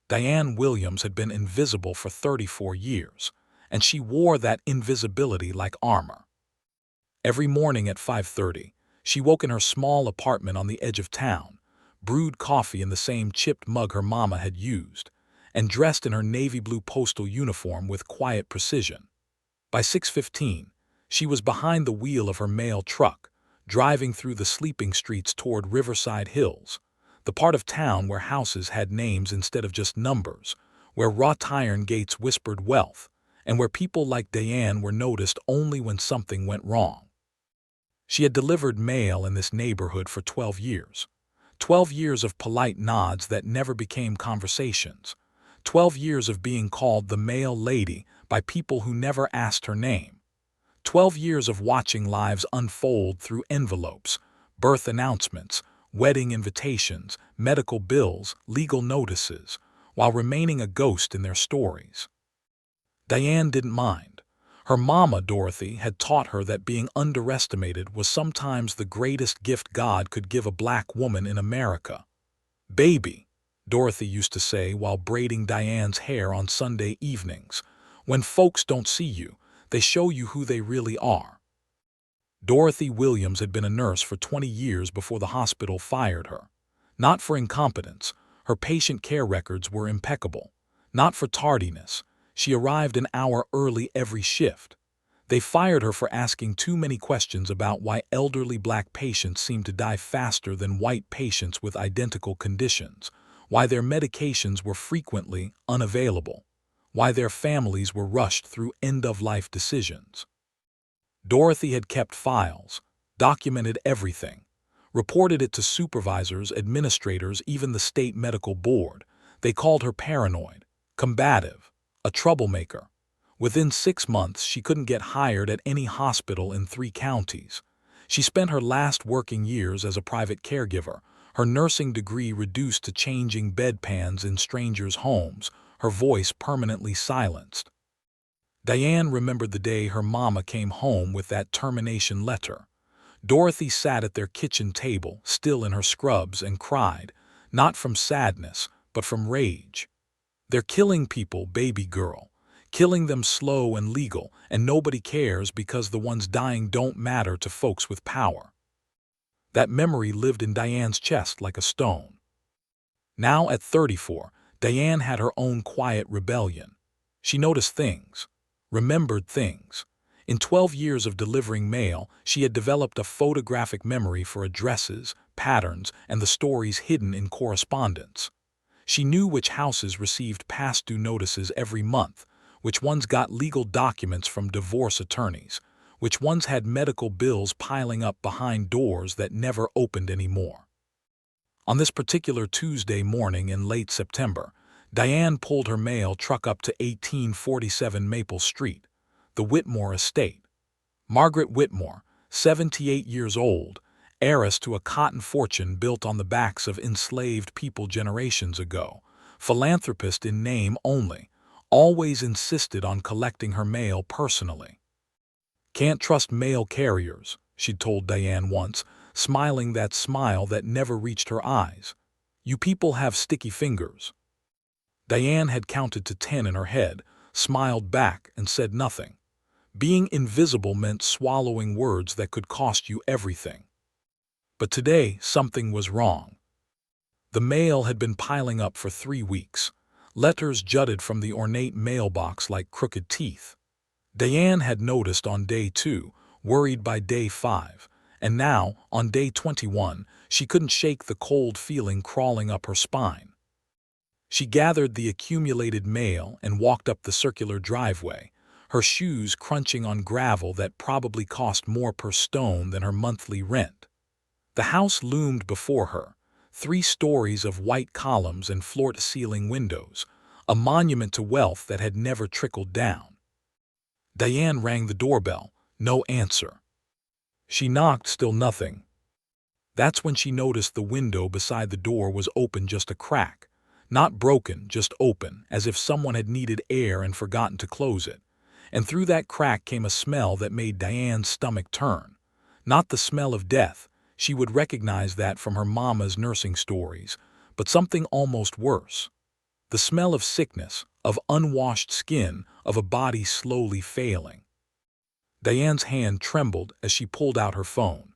Diane Williams had been invisible for 34 years, and she wore that invisibility like armor. Every morning at 5:30, she woke in her small apartment on the edge of town, brewed coffee in the same chipped mug her mama had used, and dressed in her navy blue postal uniform with quiet precision. By 6:15, she was behind the wheel of her mail truck, driving through the sleeping streets toward Riverside Hills, the part of town where houses had names instead of just numbers, where wrought iron gates whispered wealth, and where people like Diane were noticed only when something went wrong. She had delivered mail in this neighborhood for 12 years. 12 years of polite nods that never became conversations. 12 years of being called the mail lady by people who never asked her name. 12 years of watching lives unfold through envelopes, birth announcements, wedding invitations, medical bills, legal notices, while remaining a ghost in their stories. Diane didn't mind. Her mama, Dorothy, had taught her that being underestimated was sometimes the greatest gift God could give a black woman in America. "Baby," Dorothy used to say while braiding Diane's hair on Sunday evenings, "when folks don't see you, they show you who they really are." Dorothy Williams had been a nurse for 20 years before the hospital fired her. Not for incompetence, her patient care records were impeccable. Not for tardiness, she arrived an hour early every shift. They fired her for asking too many questions about why elderly black patients seemed to die faster than white patients with identical conditions, why their medications were frequently unavailable, why their families were rushed through end-of-life decisions. Dorothy had kept files, documented everything, reported it to supervisors, administrators, even the state medical board. They called her paranoid, combative, a troublemaker. Within 6 months, she couldn't get hired at any hospital in 3 counties. She spent her last working years as a private caregiver, her nursing degree reduced to changing bedpans in strangers' homes, her voice permanently silenced. Diane remembered the day her mama came home with that termination letter. Dorothy sat at their kitchen table, still in her scrubs, and cried, not from sadness, but from rage. "They're killing people, baby girl. Killing them slow and legal, and nobody cares because the ones dying don't matter to folks with power." That memory lived in Diane's chest like a stone. Now at 34, Diane had her own quiet rebellion. She noticed things, remembered things. In 12 years of delivering mail, she had developed a photographic memory for addresses, patterns, and the stories hidden in correspondence. She knew which houses received past due notices every month, which ones got legal documents from divorce attorneys, which ones had medical bills piling up behind doors that never opened anymore. On this particular Tuesday morning in late September, Diane pulled her mail truck up to 1847 Maple Street, the Whitmore estate. Margaret Whitmore, 78 years old, heiress to a cotton fortune built on the backs of enslaved people generations ago, philanthropist in name only, always insisted on collecting her mail personally. "Can't trust mail carriers," she'd told Diane once, smiling that smile that never reached her eyes. "You people have sticky fingers." Diane had counted to 10 in her head, smiled back, and said nothing. Being invisible meant swallowing words that could cost you everything. But today, something was wrong. The mail had been piling up for 3 weeks. Letters jutted from the ornate mailbox like crooked teeth. Diane had noticed on day 2, worried by day 5, and now, on day 21, she couldn't shake the cold feeling crawling up her spine. She gathered the accumulated mail and walked up the circular driveway, her shoes crunching on gravel that probably cost more per stone than her monthly rent. The house loomed before her, 3 stories of white columns and floor-to-ceiling windows, a monument to wealth that had never trickled down. Diane rang the doorbell, no answer. She knocked, still nothing. That's when she noticed the window beside the door was open just a crack. Not broken, just open, as if someone had needed air and forgotten to close it. And through that crack came a smell that made Diane's stomach turn. Not the smell of death, she would recognize that from her mama's nursing stories, but something almost worse. The smell of sickness, of unwashed skin, of a body slowly failing. Diane's hand trembled as she pulled out her phone.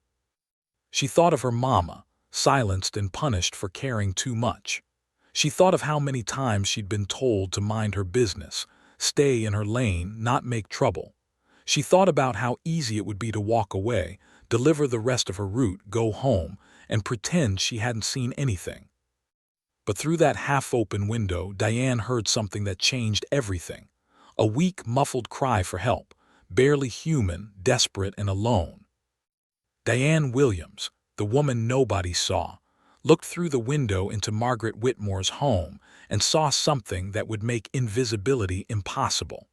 She thought of her mama, silenced and punished for caring too much. She thought of how many times she'd been told to mind her business, stay in her lane, not make trouble. She thought about how easy it would be to walk away, deliver the rest of her route, go home, and pretend she hadn't seen anything. But through that half-open window, Diane heard something that changed everything. A weak, muffled cry for help, barely human, desperate and alone. Diane Williams, the woman nobody saw, looked through the window into Margaret Whitmore's home and saw something that would make invisibility impossible.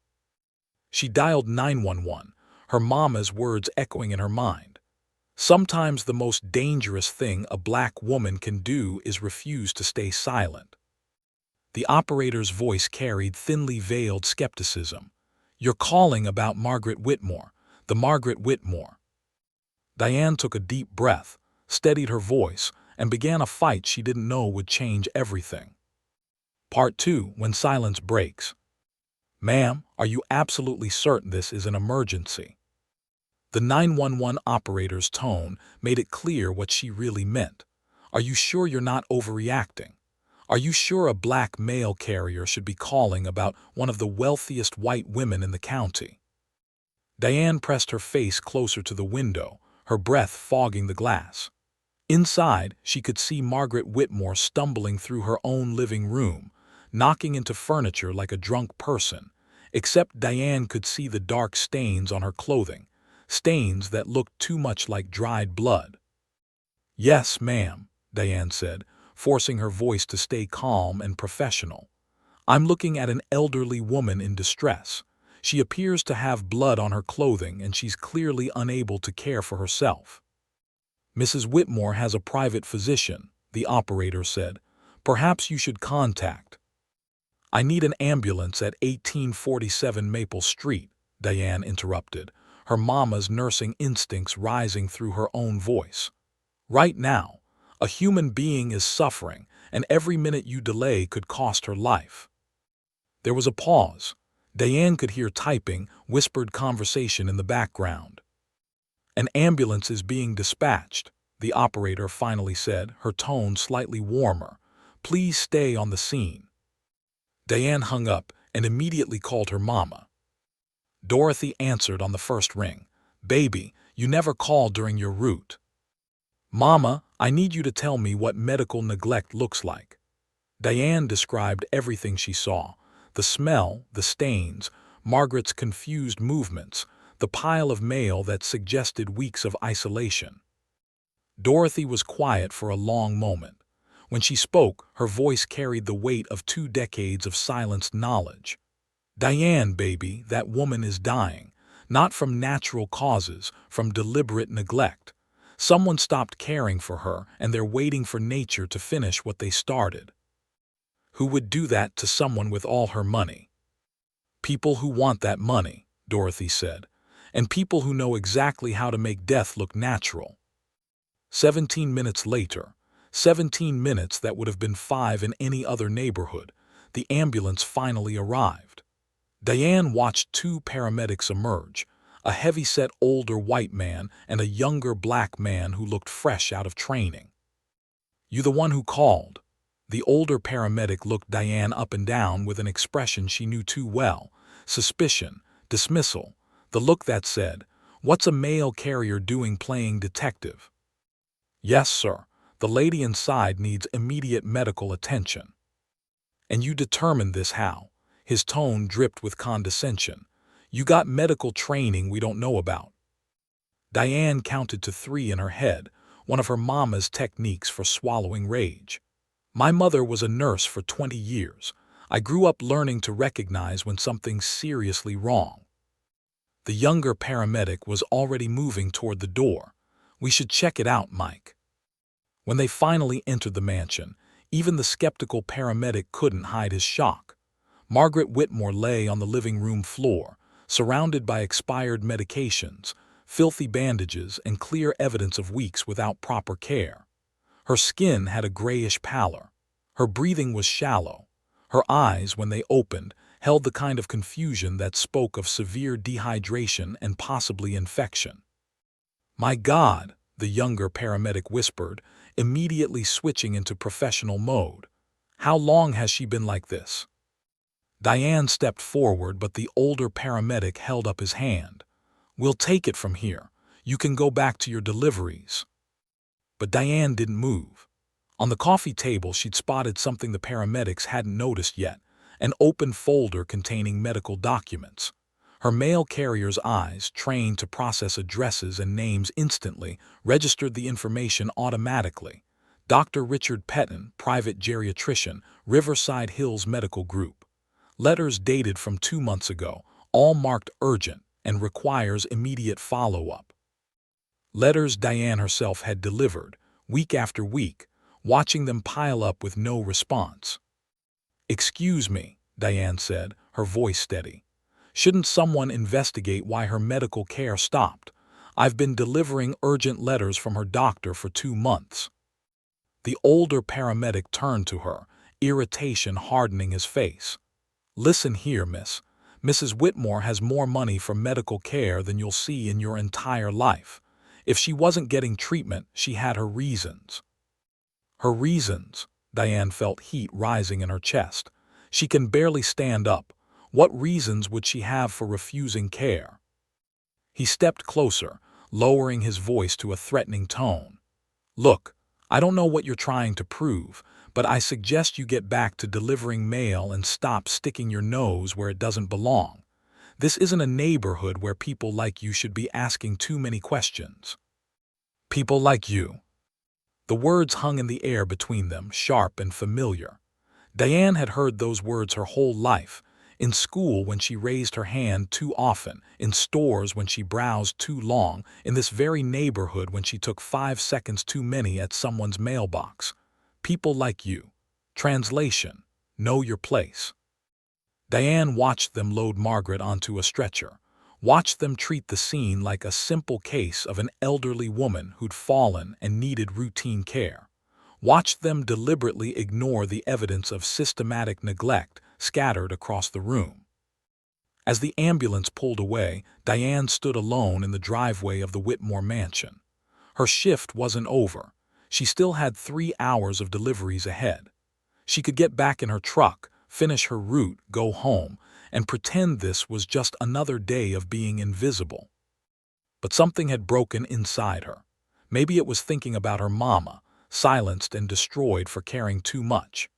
She dialed 911, her mama's words echoing in her mind. Sometimes the most dangerous thing a black woman can do is refuse to stay silent. The operator's voice carried thinly veiled skepticism. "You're calling about Margaret Whitmore, the Margaret Whitmore." Diane took a deep breath, steadied her voice, and began a fight she didn't know would change everything. Part 2, when silence breaks. "Ma'am, are you absolutely certain this is an emergency?" The 911 operator's tone made it clear what she really meant. "Are you sure you're not overreacting? Are you sure a black mail carrier should be calling about one of the wealthiest white women in the county?" Diane pressed her face closer to the window, her breath fogging the glass. Inside, she could see Margaret Whitmore stumbling through her own living room, knocking into furniture like a drunk person, except Diane could see the dark stains on her clothing, stains that looked too much like dried blood. "Yes, ma'am," Diane said, forcing her voice to stay calm and professional. "I'm looking at an elderly woman in distress. She appears to have blood on her clothing and she's clearly unable to care for herself." "Mrs. Whitmore has a private physician," the operator said. "Perhaps you should contact—" "I need an ambulance at 1847 Maple Street," Diane interrupted, her mama's nursing instincts rising through her own voice. "Right now, a human being is suffering, and every minute you delay could cost her life." There was a pause. Diane could hear typing, whispered conversation in the background. "An ambulance is being dispatched," the operator finally said, her tone slightly warmer. "Please stay on the scene." Diane hung up and immediately called her mama. Dorothy answered on the first ring. "Baby, you never called during your route." "Mama, I need you to tell me what medical neglect looks like." Diane described everything she saw. The smell, the stains, Margaret's confused movements, the pile of mail that suggested weeks of isolation. Dorothy was quiet for a long moment. When she spoke, her voice carried the weight of 2 decades of silenced knowledge. "Diane, baby, that woman is dying. Not from natural causes, from deliberate neglect. Someone stopped caring for her, and they're waiting for nature to finish what they started." "Who would do that to someone with all her money?" "People who want that money," Dorothy said, "and people who know exactly how to make death look natural." 17 minutes later, 17 minutes that would have been 5 in any other neighborhood, the ambulance finally arrived. Diane watched 2 paramedics emerge, a heavy-set older white man and a younger black man who looked fresh out of training. "You the one who called?" The older paramedic looked Diane up and down with an expression she knew too well: suspicion, dismissal, the look that said, "What's a mail carrier doing playing detective?" "Yes, sir. The lady inside needs immediate medical attention." "And you determined this how?" His tone dripped with condescension. "You got medical training we don't know about." Diane counted to 3 in her head, one of her mama's techniques for swallowing rage. "My mother was a nurse for 20 years. I grew up learning to recognize when something's seriously wrong." The younger paramedic was already moving toward the door. "We should check it out, Mike." When they finally entered the mansion, even the skeptical paramedic couldn't hide his shock. Margaret Whitmore lay on the living room floor, surrounded by expired medications, filthy bandages, and clear evidence of weeks without proper care. Her skin had a grayish pallor. Her breathing was shallow. Her eyes, when they opened, held the kind of confusion that spoke of severe dehydration and possibly infection. "My God," the younger paramedic whispered, immediately switching into professional mode. "How long has she been like this?" Diane stepped forward, but the older paramedic held up his hand. "We'll take it from here. You can go back to your deliveries." But Diane didn't move. On the coffee table, she'd spotted something the paramedics hadn't noticed yet, an open folder containing medical documents. Her mail carrier's eyes, trained to process addresses and names instantly, registered the information automatically. Dr. Richard Petton, private geriatrician, Riverside Hills Medical Group. Letters dated from 2 months ago, all marked urgent and requires immediate follow-up. Letters Diane herself had delivered, week after week, watching them pile up with no response. "Excuse me," Diane said, her voice steady. "Shouldn't someone investigate why her medical care stopped? I've been delivering urgent letters from her doctor for 2 months." The older paramedic turned to her, irritation hardening his face. "Listen here, miss. Mrs. Whitmore has more money for medical care than you'll see in your entire life. If she wasn't getting treatment, she had her reasons." Her reasons? Diane felt heat rising in her chest. She can barely stand up. What reasons would she have for refusing care? He stepped closer, lowering his voice to a threatening tone. "Look, I don't know what you're trying to prove, but I suggest you get back to delivering mail and stop sticking your nose where it doesn't belong. This isn't a neighborhood where people like you should be asking too many questions." "People like you." The words hung in the air between them, sharp and familiar. Diane had heard those words her whole life, in school when she raised her hand too often, in stores when she browsed too long, in this very neighborhood when she took 5 seconds too many at someone's mailbox. People like you. Translation: know your place. Diane watched them load Margaret onto a stretcher, watched them treat the scene like a simple case of an elderly woman who'd fallen and needed routine care, watched them deliberately ignore the evidence of systematic neglect scattered across the room. As the ambulance pulled away, Diane stood alone in the driveway of the Whitmore mansion. Her shift wasn't over. She still had 3 hours of deliveries ahead. She could get back in her truck, finish her route, go home, and pretend this was just another day of being invisible. But something had broken inside her. Maybe it was thinking about her mama, silenced and destroyed for caring too much.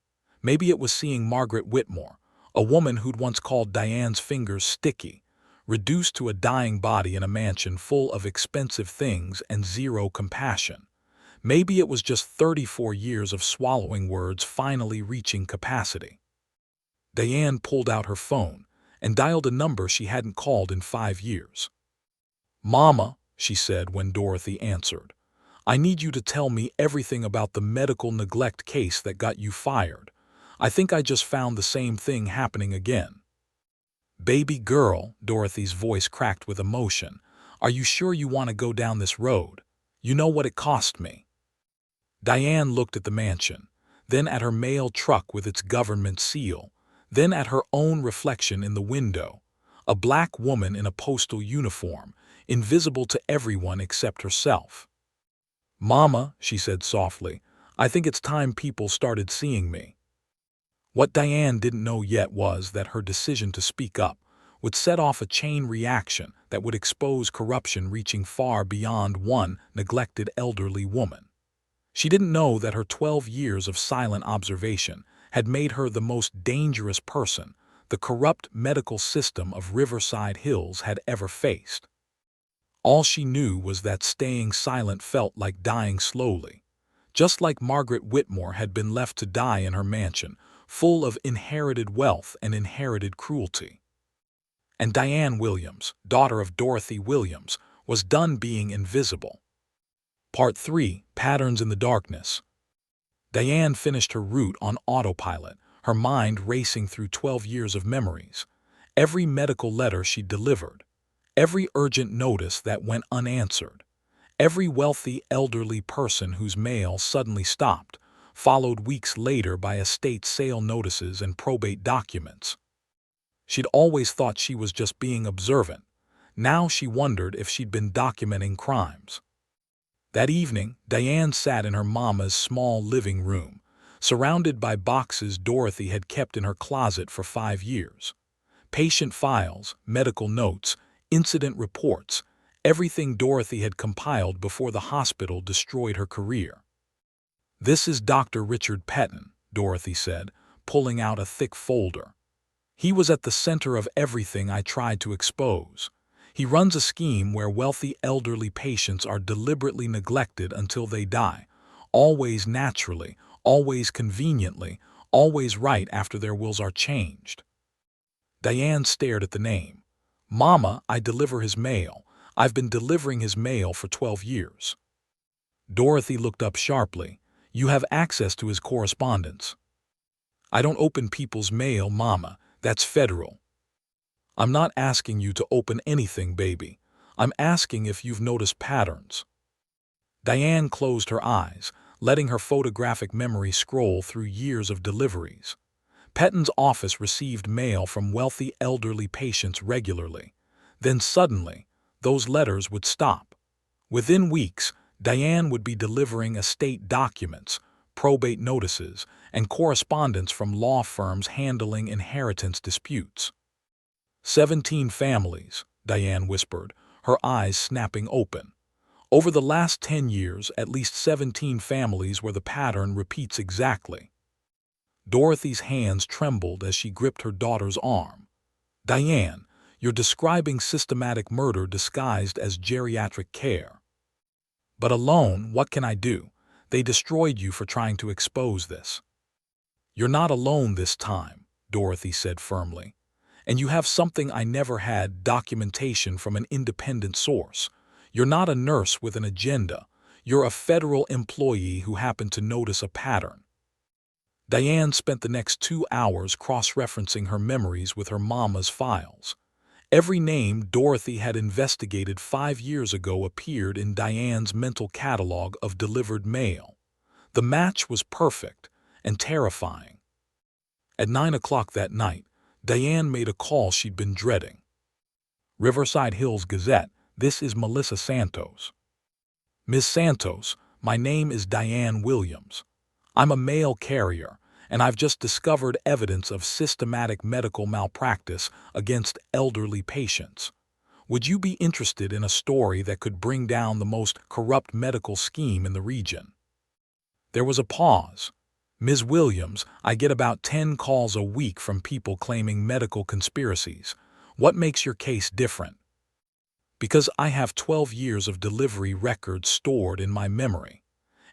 Maybe it was seeing Margaret Whitmore, a woman who'd once called Diane's fingers sticky, reduced to a dying body in a mansion full of expensive things and zero compassion. Maybe it was just 34 years of swallowing words finally reaching capacity. Diane pulled out her phone and dialed a number she hadn't called in 5 years. "Mama," she said when Dorothy answered, "I need you to tell me everything about the medical neglect case that got you fired. I think I just found the same thing happening again." "Baby girl," Dorothy's voice cracked with emotion, "are you sure you want to go down this road? You know what it cost me." Diane looked at the mansion, then at her mail truck with its government seal, then at her own reflection in the window, a black woman in a postal uniform, invisible to everyone except herself. "Mama," she said softly, "I think it's time people started seeing me." What Diane didn't know yet was that her decision to speak up would set off a chain reaction that would expose corruption reaching far beyond one neglected elderly woman. She didn't know that her 12 years of silent observation had made her the most dangerous person the corrupt medical system of Riverside Hills had ever faced. All she knew was that staying silent felt like dying slowly, just like Margaret Whitmore had been left to die in her mansion, full of inherited wealth and inherited cruelty. And Diane Williams, daughter of Dorothy Williams, was done being invisible. Part 3: Patterns in the Darkness. Diane finished her route on autopilot, her mind racing through 12 years of memories. Every medical letter she delivered, every urgent notice that went unanswered, every wealthy elderly person whose mail suddenly stopped, followed weeks later by estate sale notices and probate documents. She'd always thought she was just being observant. Now she wondered if she'd been documenting crimes. That evening, Diane sat in her mama's small living room, surrounded by boxes Dorothy had kept in her closet for 5 years. Patient files, medical notes, incident reports, everything Dorothy had compiled before the hospital destroyed her career. "This is Dr. Richard Pettin," Dorothy said, pulling out a thick folder. "He was at the center of everything I tried to expose. He runs a scheme where wealthy elderly patients are deliberately neglected until they die, always naturally, always conveniently, always right after their wills are changed." Diane stared at the name. "Mama, I deliver his mail. I've been delivering his mail for 12 years. Dorothy looked up sharply. "You have access to his correspondence." "I don't open people's mail, Mama. That's federal." "I'm not asking you to open anything, baby. I'm asking if you've noticed patterns." Diane closed her eyes, letting her photographic memory scroll through years of deliveries. Pettin's office received mail from wealthy elderly patients regularly. Then suddenly, those letters would stop. Within weeks, Diane would be delivering estate documents, probate notices, and correspondence from law firms handling inheritance disputes. 17 families, Diane whispered, her eyes snapping open. Over the last 10 years, at least 17 families where the pattern repeats exactly. Dorothy's hands trembled as she gripped her daughter's arm. "Diane, you're describing systematic murder disguised as geriatric care." "But alone, what can I do? They destroyed you for trying to expose this." "You're not alone this time," Dorothy said firmly. "And you have something I never had, documentation from an independent source. You're not a nurse with an agenda. You're a federal employee who happened to notice a pattern." Diane spent the next 2 hours cross-referencing her memories with her mama's files. Every name Dorothy had investigated 5 years ago appeared in Diane's mental catalog of delivered mail. The match was perfect and terrifying. At 9 o'clock that night, Diane made a call she'd been dreading. "Riverside Hills Gazette, this is Melissa Santos." "Ms. Santos, my name is Diane Williams. I'm a mail carrier, and I've just discovered evidence of systematic medical malpractice against elderly patients. Would you be interested in a story that could bring down the most corrupt medical scheme in the region?" There was a pause. "Ms. Williams, I get about 10 calls a week from people claiming medical conspiracies. What makes your case different?" "Because I have 12 years of delivery records stored in my memory.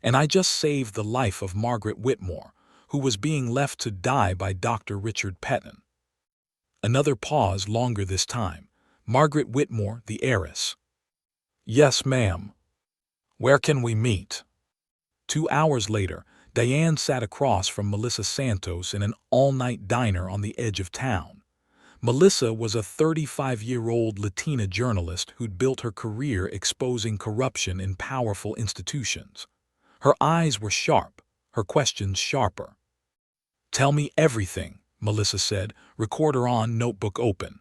And I just saved the life of Margaret Whitmore, who was being left to die by Dr. Richard Pettin." Another pause, longer this time. "Margaret Whitmore, the heiress?" "Yes, ma'am." "Where can we meet?" 2 hours later, Diane sat across from Melissa Santos in an all-night diner on the edge of town. Melissa was a 35-year-old Latina journalist who'd built her career exposing corruption in powerful institutions. Her eyes were sharp, her questions sharper. "Tell me everything," Melissa said, recorder on, notebook open.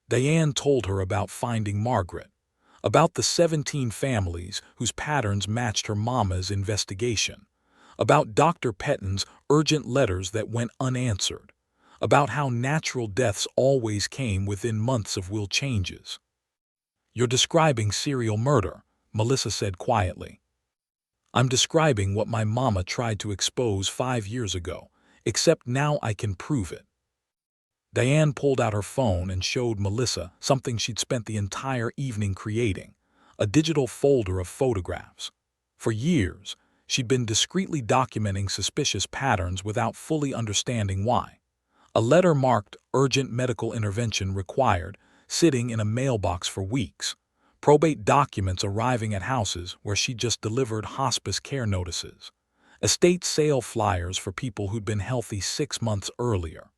Diane told her about finding Margaret, about the 17 families whose patterns matched her mama's investigation, about Dr. Pettin's urgent letters that went unanswered, about how natural deaths always came within months of will changes. "You're describing serial murder," Melissa said quietly. "I'm describing what my mama tried to expose 5 years ago, except now I can prove it." Diane pulled out her phone and showed Melissa something she'd spent the entire evening creating, a digital folder of photographs. For years, she'd been discreetly documenting suspicious patterns without fully understanding why. A letter marked "Urgent Medical Intervention Required" sitting in a mailbox for weeks. Probate documents arriving at houses where she'd just delivered hospice care notices. Estate sale flyers for people who'd been healthy 6 months earlier.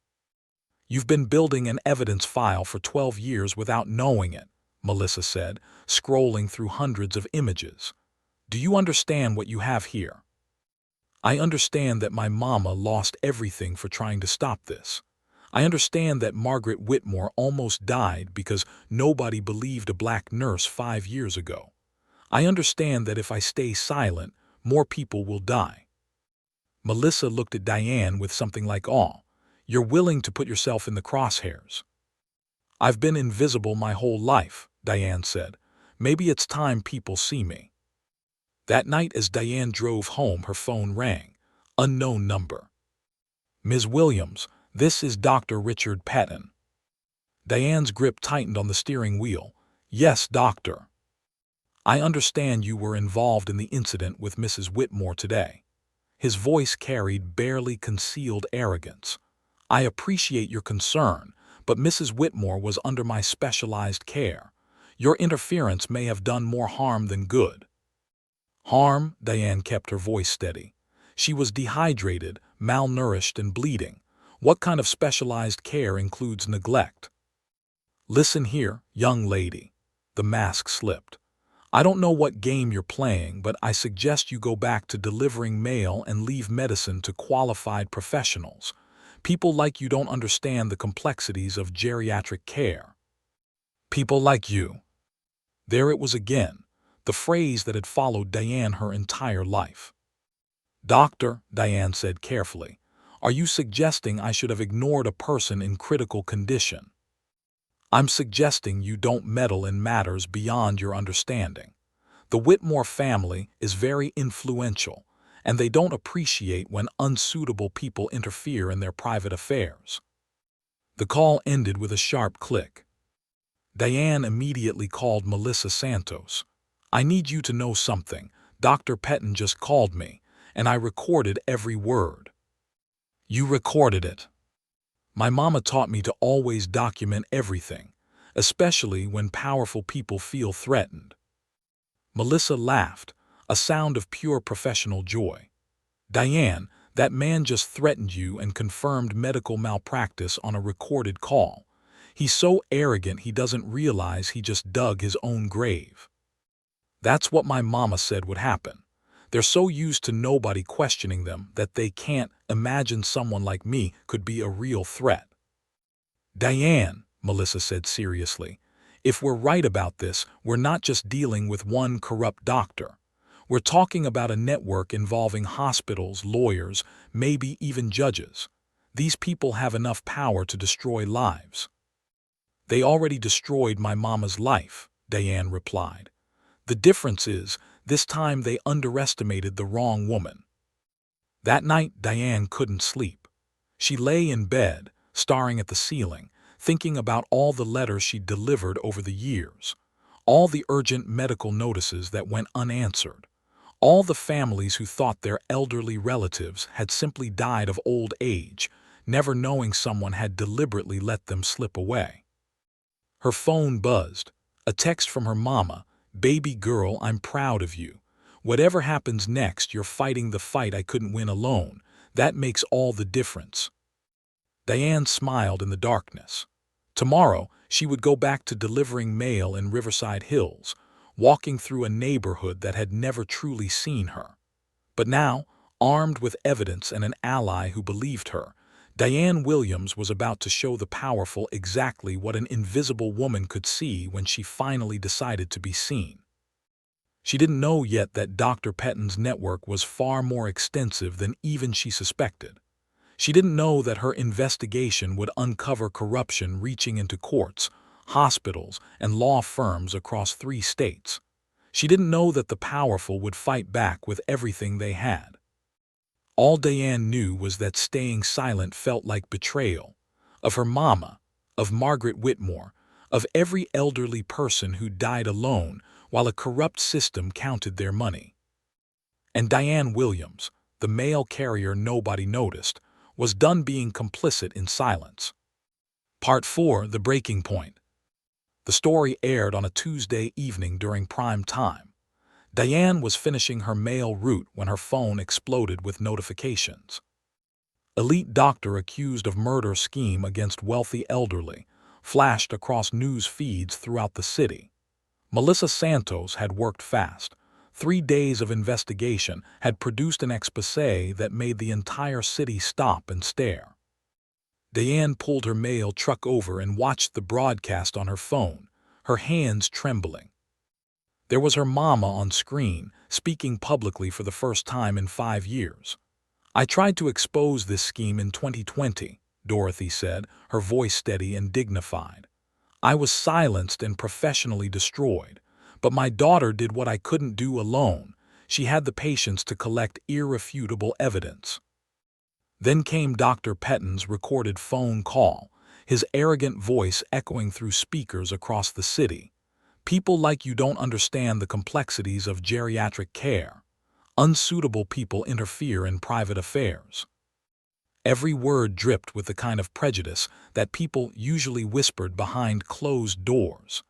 "You've been building an evidence file for 12 years without knowing it," Melissa said, scrolling through hundreds of images. "Do you understand what you have here?" I understand that my mama lost everything for trying to stop this. I understand that Margaret Whitmore almost died because nobody believed a black nurse 5 years ago. I understand that if I stay silent, more people will die. Melissa looked at Diane with something like awe. You're willing to put yourself in the crosshairs. I've been invisible my whole life, Diane said. Maybe it's time people see me. That night as Diane drove home, her phone rang. Unknown number. Ms. Williams, this is Dr. Richard Patton. Diane's grip tightened on the steering wheel. Yes, doctor. I understand you were involved in the incident with Mrs. Whitmore today. His voice carried barely concealed arrogance. I appreciate your concern, but Mrs. Whitmore was under my specialized care. Your interference may have done more harm than good. Harm? Diane kept her voice steady. She was dehydrated, malnourished, and bleeding. What kind of specialized care includes neglect? Listen here, young lady. The mask slipped. I don't know what game you're playing, but I suggest you go back to delivering mail and leave medicine to qualified professionals. People like you don't understand the complexities of geriatric care. People like you. There it was again, the phrase that had followed Diane her entire life. Doctor, Diane said carefully, are you suggesting I should have ignored a person in critical condition? I'm suggesting you don't meddle in matters beyond your understanding. The Whitmore family is very influential, and they don't appreciate when unsuitable people interfere in their private affairs. The call ended with a sharp click. Diane immediately called Melissa Santos. I need you to know something. Dr. Patton just called me, and I recorded every word. You recorded it. My mama taught me to always document everything, especially when powerful people feel threatened. Melissa laughed, a sound of pure professional joy. Diane, that man just threatened you and confirmed medical malpractice on a recorded call. He's so arrogant he doesn't realize he just dug his own grave. That's what my mama said would happen. They're so used to nobody questioning them that they can't imagine someone like me could be a real threat. Diane, Melissa said seriously, if we're right about this, we're not just dealing with one corrupt doctor. We're talking about a network involving hospitals, lawyers, maybe even judges. These people have enough power to destroy lives. They already destroyed my mama's life, Diane replied. The difference is, this time they underestimated the wrong woman. That night, Diane couldn't sleep. She lay in bed, staring at the ceiling, thinking about all the letters she'd delivered over the years, all the urgent medical notices that went unanswered, all the families who thought their elderly relatives had simply died of old age, never knowing someone had deliberately let them slip away. Her phone buzzed, a text from her mama. Baby girl, I'm proud of you. Whatever happens next, you're fighting the fight I couldn't win alone. That makes all the difference. Diane smiled in the darkness. Tomorrow, she would go back to delivering mail in Riverside Hills, walking through a neighborhood that had never truly seen her. But now, armed with evidence and an ally who believed her, Diane Williams was about to show the powerful exactly what an invisible woman could see when she finally decided to be seen. She didn't know yet that Dr. Patton's network was far more extensive than even she suspected. She didn't know that her investigation would uncover corruption reaching into courts, hospitals, and law firms across 3 states. She didn't know that the powerful would fight back with everything they had. All Diane knew was that staying silent felt like betrayal, of her mama, of Margaret Whitmore, of every elderly person who died alone while a corrupt system counted their money. And Diane Williams, the mail carrier nobody noticed, was done being complicit in silence. Part 4, The Breaking Point. The story aired on a Tuesday evening during prime time. Diane was finishing her mail route when her phone exploded with notifications. Elite doctor accused of murder scheme against wealthy elderly flashed across news feeds throughout the city. Melissa Santos had worked fast, 3 days of investigation had produced an exposé that made the entire city stop and stare. Diane pulled her mail truck over and watched the broadcast on her phone, her hands trembling. There was her mama on screen, speaking publicly for the first time in 5 years. "I tried to expose this scheme in 2020, Dorothy said, her voice steady and dignified. "I was silenced and professionally destroyed. But my daughter did what I couldn't do alone. She had the patience to collect irrefutable evidence." Then came Dr. Pettin's recorded phone call, his arrogant voice echoing through speakers across the city. "People like you don't understand the complexities of geriatric care. Unsuitable people interfere in private affairs." Every word dripped with the kind of prejudice that people usually whispered behind closed doors.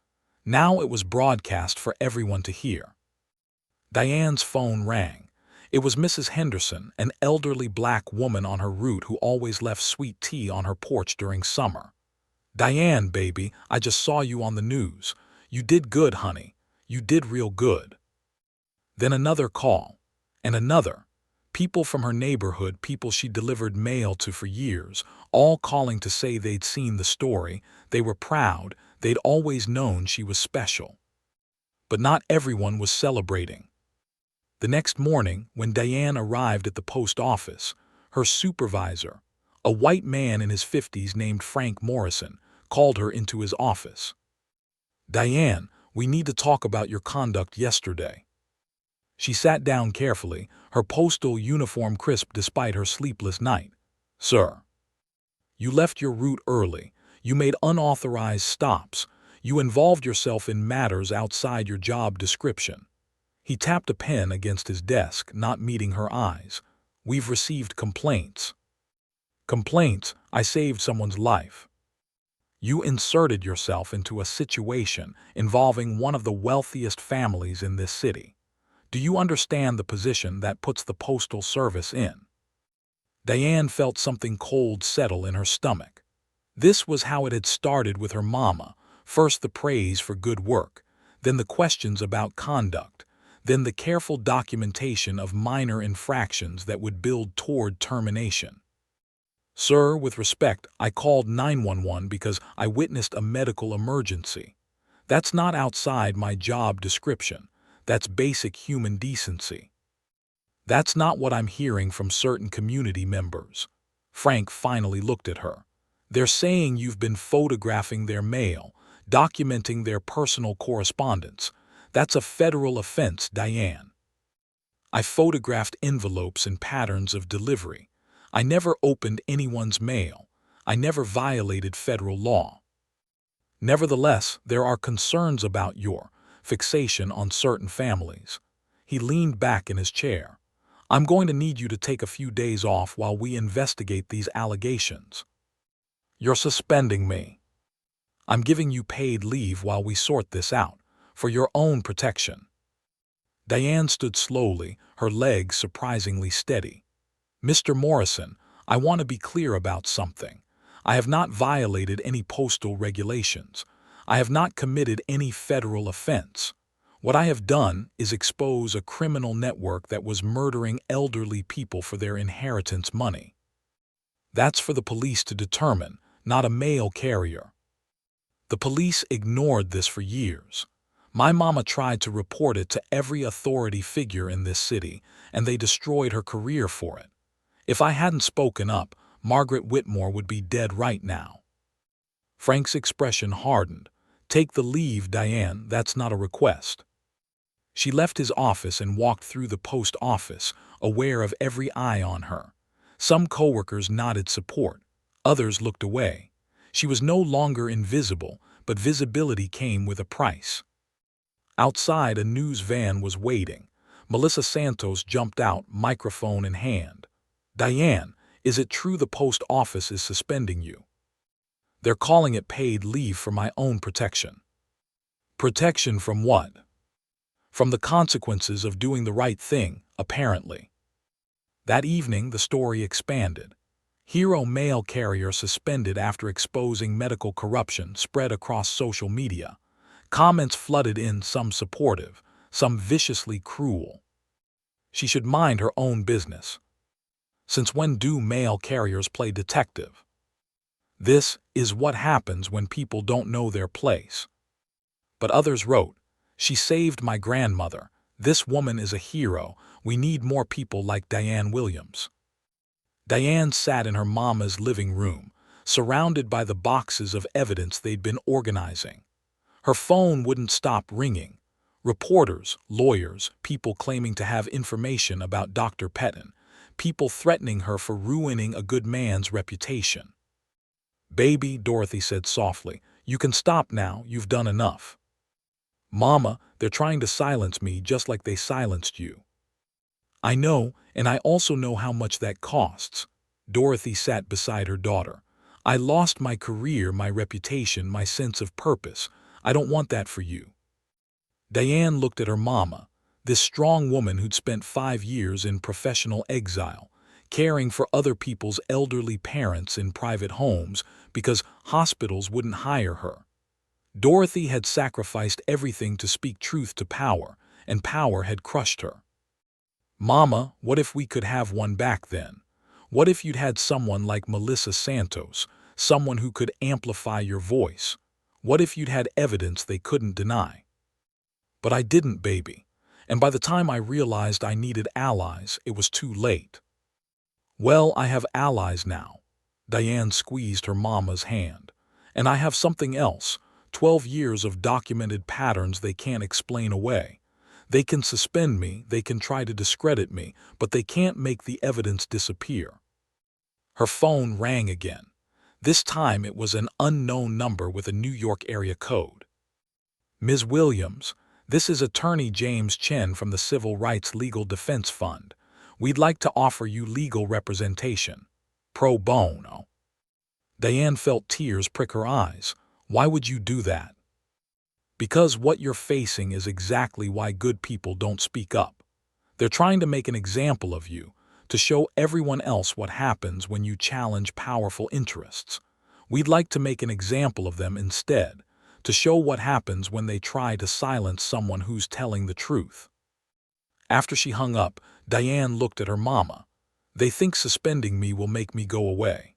Now it was broadcast for everyone to hear. Diane's phone rang. It was Mrs. Henderson, an elderly black woman on her route who always left sweet tea on her porch during summer. "Diane, baby, I just saw you on the news. You did good, honey. You did real good." Then another call, and another. People from her neighborhood, people she delivered mail to for years, all calling to say they'd seen the story, they were proud, they'd always known she was special. But not everyone was celebrating. The next morning, when Diane arrived at the post office, her supervisor, a white man in his 50s named Frank Morrison, called her into his office. "Diane, we need to talk about your conduct yesterday." She sat down carefully, her postal uniform crisp despite her sleepless night. "Sir, you left your route early. You made unauthorized stops. You involved yourself in matters outside your job description." He tapped a pen against his desk, not meeting her eyes. "We've received complaints." "Complaints? I saved someone's life." "You inserted yourself into a situation involving one of the wealthiest families in this city. Do you understand the position that puts the Postal Service in?" Diane felt something cold settle in her stomach. This was how it had started with her mama, first the praise for good work, then the questions about conduct, then the careful documentation of minor infractions that would build toward termination. "Sir, with respect, I called 911 because I witnessed a medical emergency. That's not outside my job description. That's basic human decency." "That's not what I'm hearing from certain community members." Frank finally looked at her. "They're saying you've been photographing their mail, documenting their personal correspondence. That's a federal offense, Diane." "I photographed envelopes and patterns of delivery. I never opened anyone's mail. I never violated federal law." "Nevertheless, there are concerns about your fixation on certain families." He leaned back in his chair. "I'm going to need you to take a few days off while we investigate these allegations." "You're suspending me." "I'm giving you paid leave while we sort this out, for your own protection." Diane stood slowly, her legs surprisingly steady. "Mr. Morrison, I want to be clear about something. I have not violated any postal regulations. I have not committed any federal offense. What I have done is expose a criminal network that was murdering elderly people for their inheritance money. That's for the police to determine, not a mail carrier." The police ignored this for years. My mama tried to report it to every authority figure in this city, and they destroyed her career for it. If I hadn't spoken up, Margaret Whitmore would be dead right now. Frank's expression hardened. "Take the leave, Diane, that's not a request." She left his office and walked through the post office, aware of every eye on her. Some coworkers nodded support. Others looked away. She was no longer invisible, but visibility came with a price. Outside, a news van was waiting. Melissa Santos jumped out, microphone in hand. "Diane, is it true the post office is suspending you?" "They're calling it paid leave for my own protection." "Protection from what?" "From the consequences of doing the right thing, apparently." That evening, the story expanded. Hero mail carrier suspended after exposing medical corruption spread across social media. Comments flooded in, some supportive, some viciously cruel. She should mind her own business. Since when do mail carriers play detective? This is what happens when people don't know their place. But others wrote, "She saved my grandmother. This woman is a hero. We need more people like Diane Williams." Diane sat in her mama's living room, surrounded by the boxes of evidence they'd been organizing. Her phone wouldn't stop ringing. Reporters, lawyers, people claiming to have information about Dr. Pettin, people threatening her for ruining a good man's reputation. "Baby," Dorothy said softly, "you can stop now. You've done enough." "Mama, they're trying to silence me just like they silenced you." "I know, and I also know how much that costs." Dorothy sat beside her daughter. "I lost my career, my reputation, my sense of purpose. I don't want that for you." Diane looked at her mama, this strong woman who'd spent 5 years in professional exile, caring for other people's elderly parents in private homes because hospitals wouldn't hire her. Dorothy had sacrificed everything to speak truth to power, and power had crushed her. "Mama, what if we could have one back then? What if you'd had someone like Melissa Santos, someone who could amplify your voice? What if you'd had evidence they couldn't deny?" "But I didn't, baby. And by the time I realized I needed allies, it was too late." "Well, I have allies now." Diane squeezed her mama's hand. "And I have something else, 12 years of documented patterns they can't explain away. They can suspend me, they can try to discredit me, but they can't make the evidence disappear." Her phone rang again. This time it was an unknown number with a New York area code. "Ms. Williams, this is Attorney James Chen from the Civil Rights Legal Defense Fund. We'd like to offer you legal representation. Pro bono." Diane felt tears prick her eyes. "Why would you do that?" "Because what you're facing is exactly why good people don't speak up. They're trying to make an example of you, to show everyone else what happens when you challenge powerful interests. We'd like to make an example of them instead, to show what happens when they try to silence someone who's telling the truth." After she hung up, Diane looked at her mama. "They think suspending me will make me go away."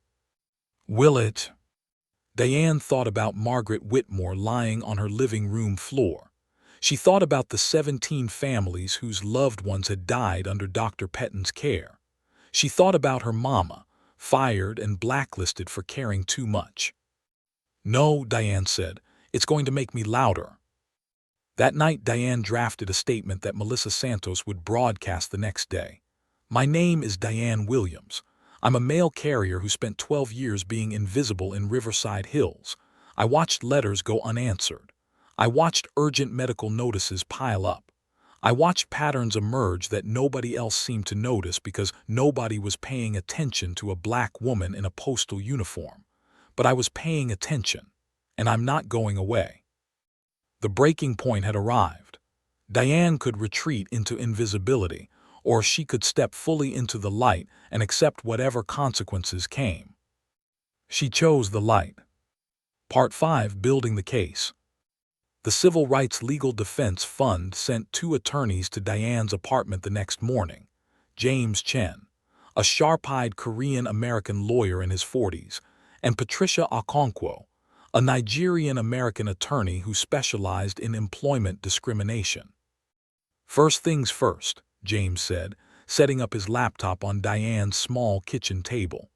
"Will it?" Diane thought about Margaret Whitmore lying on her living room floor. She thought about the 17 families whose loved ones had died under Dr. Pettin's care. She thought about her mama, fired and blacklisted for caring too much. "No," Diane said, "it's going to make me louder." That night, Diane drafted a statement that Melissa Santos would broadcast the next day. "My name is Diane Williams. I'm a mail carrier who spent 12 years being invisible in Riverside Hills. I watched letters go unanswered. I watched urgent medical notices pile up. I watched patterns emerge that nobody else seemed to notice because nobody was paying attention to a black woman in a postal uniform. But I was paying attention, and I'm not going away." The breaking point had arrived. Diane could retreat into invisibility, or she could step fully into the light and accept whatever consequences came. She chose the light. Part 5: Building the Case. The Civil Rights Legal Defense Fund sent 2 attorneys to Diane's apartment the next morning. James Chen, a sharp-eyed Korean-American lawyer in his 40s, and Patricia Okonkwo, a Nigerian-American attorney who specialized in employment discrimination. "First things first," James said, setting up his laptop on Diane's small kitchen table.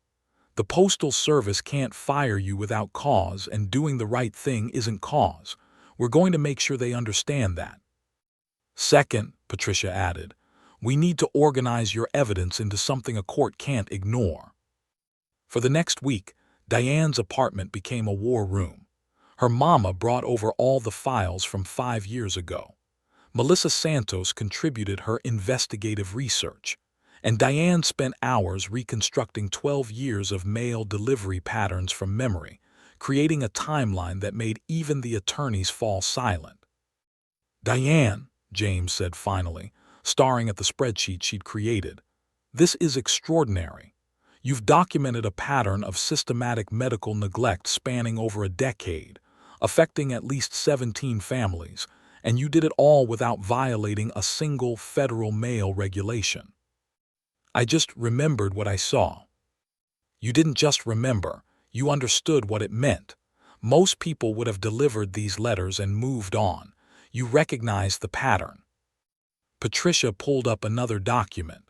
"The Postal Service can't fire you without cause, and doing the right thing isn't cause. We're going to make sure they understand that." "Second," Patricia added, "we need to organize your evidence into something a court can't ignore." For the next week, Diane's apartment became a war room. Her mama brought over all the files from 5 years ago. Melissa Santos contributed her investigative research, and Diane spent hours reconstructing 12 years of mail delivery patterns from memory, creating a timeline that made even the attorneys fall silent. "Diane," James said finally, staring at the spreadsheet she'd created, "this is extraordinary. You've documented a pattern of systematic medical neglect spanning over a decade, affecting at least 17 families, And you did it all without violating a single federal mail regulation. I just remembered what I saw. You didn't just remember, you understood what it meant. Most people would have delivered these letters and moved on. You recognized the pattern. Patricia pulled up another document.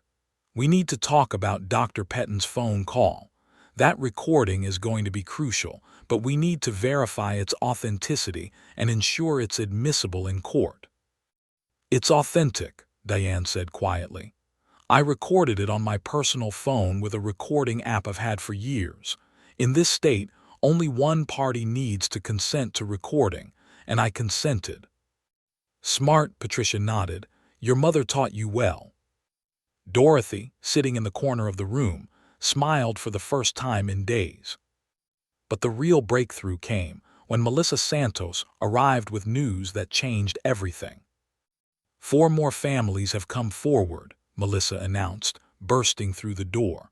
We need to talk about Dr. Pettin's phone call. That recording is going to be crucial, but we need to verify its authenticity and ensure it's admissible in court. It's authentic, Diane said quietly. I recorded it on my personal phone with a recording app I've had for years. In this state, only one party needs to consent to recording, and I consented. Smart, Patricia nodded. Your mother taught you well. Dorothy, sitting in the corner of the room, smiled for the first time in days. But the real breakthrough came when Melissa Santos arrived with news that changed everything. 4 more families have come forward, Melissa announced, bursting through the door.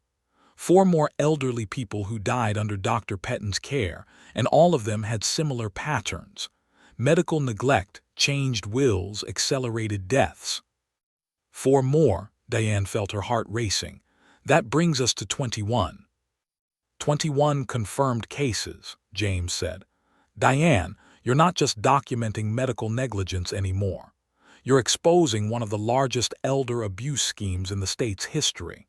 4 more elderly people who died under Dr. Pettin's care, and all of them had similar patterns. Medical neglect, changed wills, accelerated deaths. 4 more, Diane felt her heart racing. That brings us to 21. 21 confirmed cases, James said. Diane, you're not just documenting medical negligence anymore. You're exposing one of the largest elder abuse schemes in the state's history.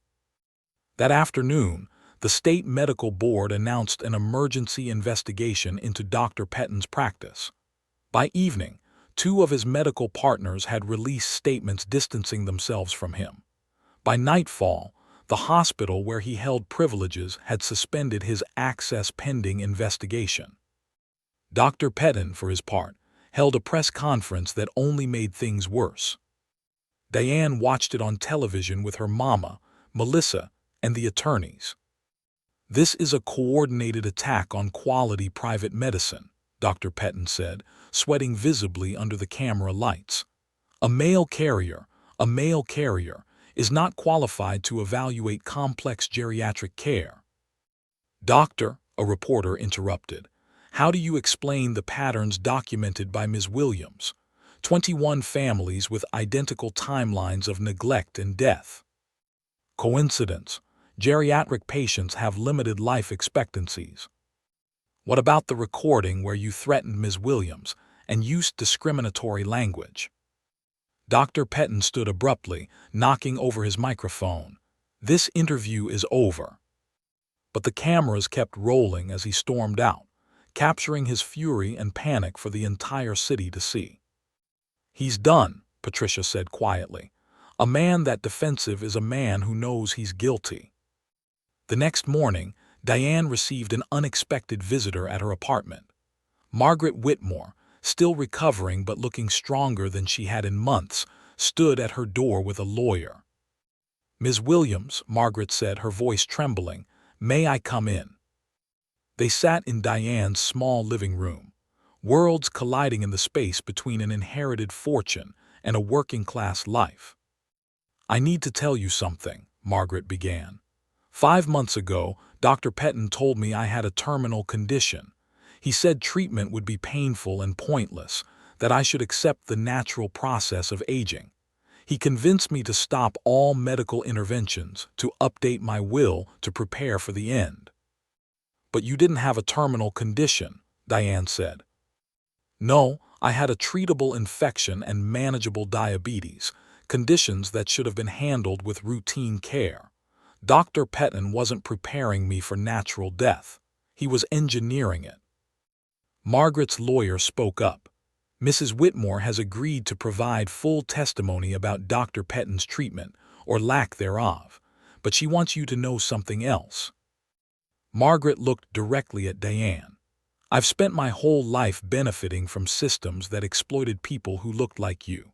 That afternoon, the state medical board announced an emergency investigation into Dr. Pettin's practice. By evening, 2 of his medical partners had released statements distancing themselves from him. By nightfall, the hospital where he held privileges had suspended his access pending investigation. Dr. Pettin, for his part, held a press conference that only made things worse. Diane watched it on television with her mama, Melissa, and the attorneys. This is a coordinated attack on quality private medicine, Dr. Pettin said, sweating visibly under the camera lights. A male carrier, is not qualified to evaluate complex geriatric care. Doctor, a reporter interrupted. How do you explain the patterns documented by Ms. Williams? 21 families with identical timelines of neglect and death. Coincidence. Geriatric patients have limited life expectancies. What about the recording where you threatened Ms. Williams and used discriminatory language? Dr. Pettin stood abruptly, knocking over his microphone. This interview is over. But the cameras kept rolling as he stormed out, capturing his fury and panic for the entire city to see. He's done, Patricia said quietly. A man that defensive is a man who knows he's guilty. The next morning, Diane received an unexpected visitor at her apartment. Margaret Whitmore, still recovering but looking stronger than she had in months, stood at her door with a lawyer. Ms. Williams, Margaret said, her voice trembling, may I come in? They sat in Diane's small living room, worlds colliding in the space between an inherited fortune and a working-class life. I need to tell you something, Margaret began. 5 months ago, Dr. Pettin told me I had a terminal condition. He said treatment would be painful and pointless, that I should accept the natural process of aging. He convinced me to stop all medical interventions, to update my will to prepare for the end. But you didn't have a terminal condition, Diane said. No, I had a treatable infection and manageable diabetes, conditions that should have been handled with routine care. Dr. Pettin wasn't preparing me for natural death. He was engineering it. Margaret's lawyer spoke up. Mrs. Whitmore has agreed to provide full testimony about Dr. Pettin's treatment, or lack thereof, but she wants you to know something else. Margaret looked directly at Diane. I've spent my whole life benefiting from systems that exploited people who looked like you.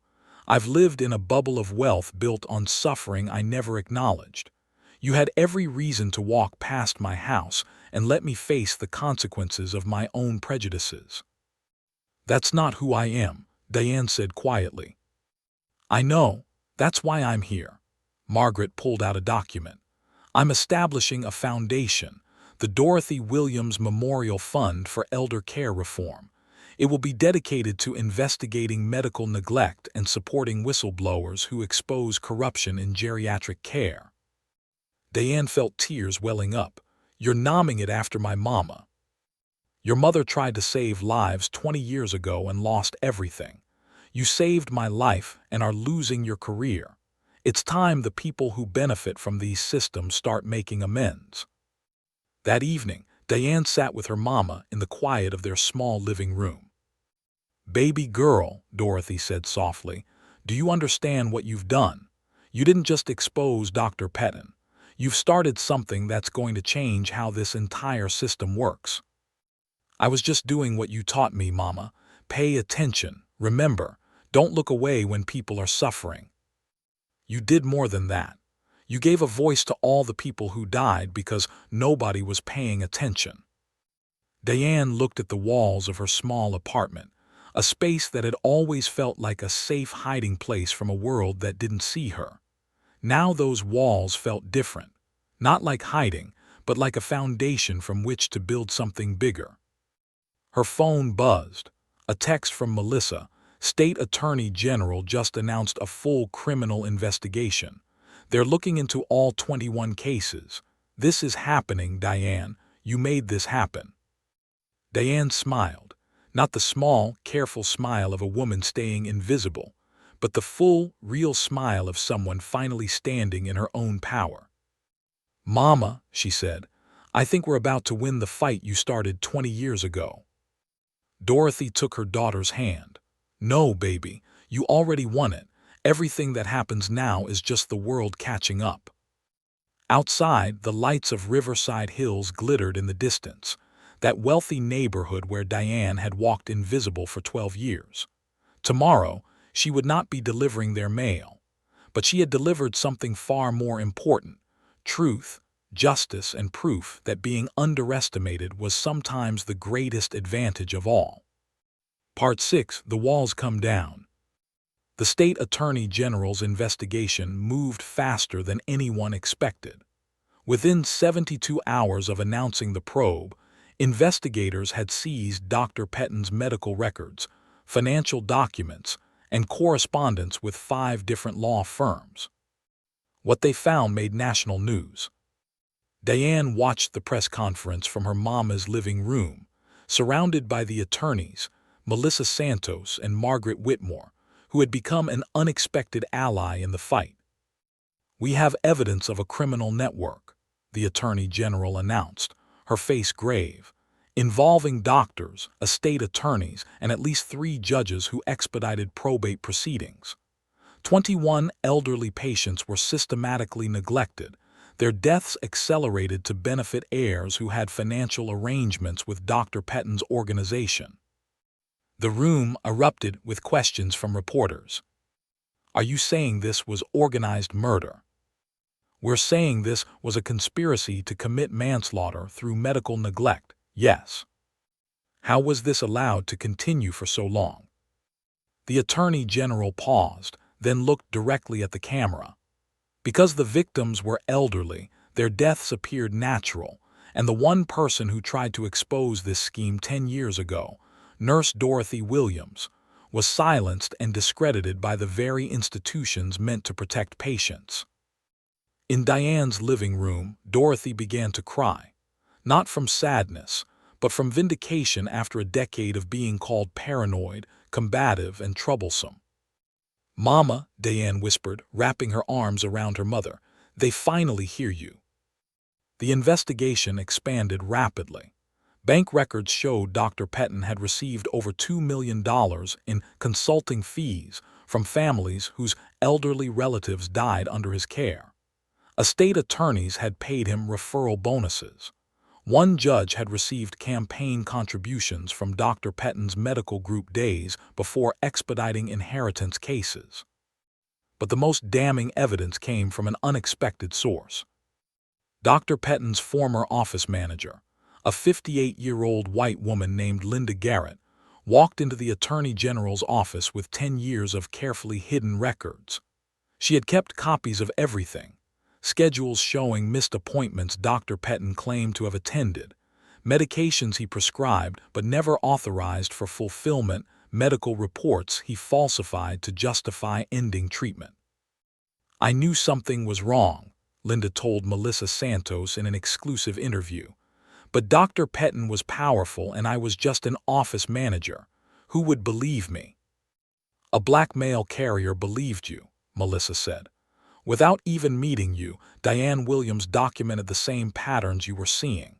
I've lived in a bubble of wealth built on suffering I never acknowledged. You had every reason to walk past my house and let me face the consequences of my own prejudices. That's not who I am, Diane said quietly. I know. That's why I'm here. Margaret pulled out a document. I'm establishing a foundation, the Dorothy Williams Memorial Fund for Elder Care Reform. It will be dedicated to investigating medical neglect and supporting whistleblowers who expose corruption in geriatric care. Diane felt tears welling up. You're nomming it after my mama. Your mother tried to save lives 20 years ago and lost everything. You saved my life and are losing your career. It's time the people who benefit from these systems start making amends. That evening, Diane sat with her mama in the quiet of their small living room. Baby girl, Dorothy said softly, do you understand what you've done? You didn't just expose Dr. Pettin. You've started something that's going to change how this entire system works. I was just doing what you taught me, Mama. Pay attention. Remember, don't look away when people are suffering. You did more than that. You gave a voice to all the people who died because nobody was paying attention. Diane looked at the walls of her small apartment, a space that had always felt like a safe hiding place from a world that didn't see her. Now those walls felt different, not like hiding, but like a foundation from which to build something bigger. Her phone buzzed. A text from Melissa. State Attorney General just announced a full criminal investigation. They're looking into all 21 cases. This is happening, Diane. You made this happen. Diane smiled, not the small, careful smile of a woman staying invisible, but the full, real smile of someone finally standing in her own power. Mama, she said, I think we're about to win the fight you started 20 years ago. Dorothy took her daughter's hand. No, baby, you already won it. Everything that happens now is just the world catching up. Outside, the lights of Riverside Hills glittered in the distance, that wealthy neighborhood where Diane had walked invisible for 12 years. Tomorrow, she would not be delivering their mail, but she had delivered something far more important: truth, justice, and proof that being underestimated was sometimes the greatest advantage of all. Part 6. The Walls Come Down. The State Attorney General's investigation moved faster than anyone expected. Within 72 hours of announcing the probe, investigators had seized Dr. Pettin's medical records, financial documents, and correspondence with 5 different law firms. What they found made national news. Diane watched the press conference from her mama's living room, surrounded by the attorneys, Melissa Santos and Margaret Whitmore, who had become an unexpected ally in the fight. We have evidence of a criminal network, the Attorney General announced, her face grave, involving doctors, estate attorneys, and at least 3 judges who expedited probate proceedings. 21 elderly patients were systematically neglected, their deaths accelerated to benefit heirs who had financial arrangements with Dr. Pettin's organization. The room erupted with questions from reporters. Are you saying this was organized murder? We're saying this was a conspiracy to commit manslaughter through medical neglect, yes. How was this allowed to continue for so long? The Attorney General paused, then looked directly at the camera. Because the victims were elderly, their deaths appeared natural, and the one person who tried to expose this scheme 10 years ago, Nurse Dorothy Williams, was silenced and discredited by the very institutions meant to protect patients. In Diane's living room, Dorothy began to cry, not from sadness, but from vindication after a decade of being called paranoid, combative, and troublesome. Mama, Diane whispered, wrapping her arms around her mother, they finally hear you. The investigation expanded rapidly. Bank records showed Dr. Pettin had received over $2 million in consulting fees from families whose elderly relatives died under his care. Estate attorneys had paid him referral bonuses. One judge had received campaign contributions from Dr. Pettin's medical group days before expediting inheritance cases. But the most damning evidence came from an unexpected source. Dr. Pettin's former office manager, a 58-year-old white woman named Linda Garrett, walked into the Attorney General's office with 10 years of carefully hidden records. She had kept copies of everything: schedules showing missed appointments Dr. Pettin claimed to have attended, medications he prescribed but never authorized for fulfillment, medical reports he falsified to justify ending treatment. "I knew something was wrong," Linda told Melissa Santos in an exclusive interview. "But Dr. Pettin was powerful and I was just an office manager. Who would believe me?" "A black mail carrier believed you," Melissa said. "Without even meeting you, Diane Williams documented the same patterns you were seeing."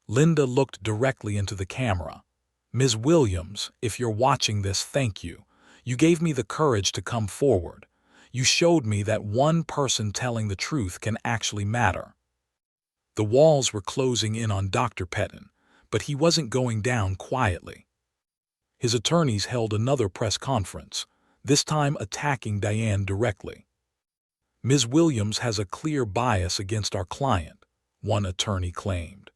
Linda looked directly into the camera. "Ms. Williams, if you're watching this, thank you. You gave me the courage to come forward. You showed me that one person telling the truth can actually matter." The walls were closing in on Dr. Pettin, but he wasn't going down quietly. His attorneys held another press conference, this time attacking Diane directly. "Ms. Williams has a clear bias against our client," one attorney claimed.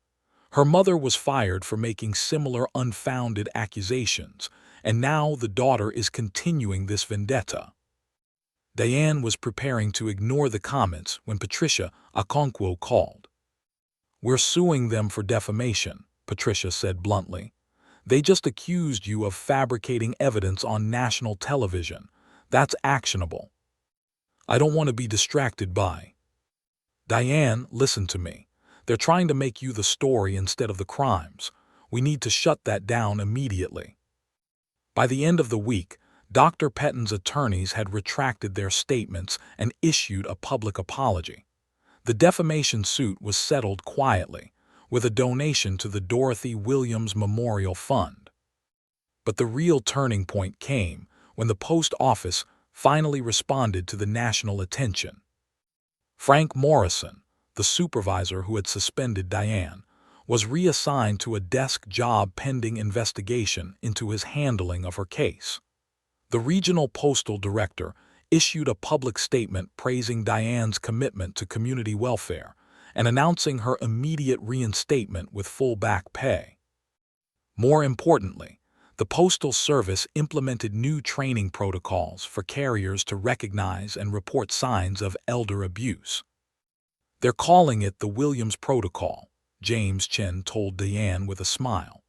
"Her mother was fired for making similar unfounded accusations, and now the daughter is continuing this vendetta." Diane was preparing to ignore the comments when Patricia Okonkwo called. "We're suing them for defamation," Patricia said bluntly. "They just accused you of fabricating evidence on national television. That's actionable." "I don't want to be distracted by—" "Diane, listen to me. They're trying to make you the story instead of the crimes. We need to shut that down immediately." By the end of the week, Dr. Pettin's attorneys had retracted their statements and issued a public apology. The defamation suit was settled quietly, with a donation to the Dorothy Williams Memorial Fund. But the real turning point came when the post office finally responded to the national attention. Frank Morrison, the supervisor who had suspended Diane, was reassigned to a desk job pending investigation into his handling of her case. The regional postal director issued a public statement praising Diane's commitment to community welfare and announcing her immediate reinstatement with full back pay. More importantly, the Postal Service implemented new training protocols for carriers to recognize and report signs of elder abuse. "They're calling it the Williams Protocol," James Chen told Diane with a smile.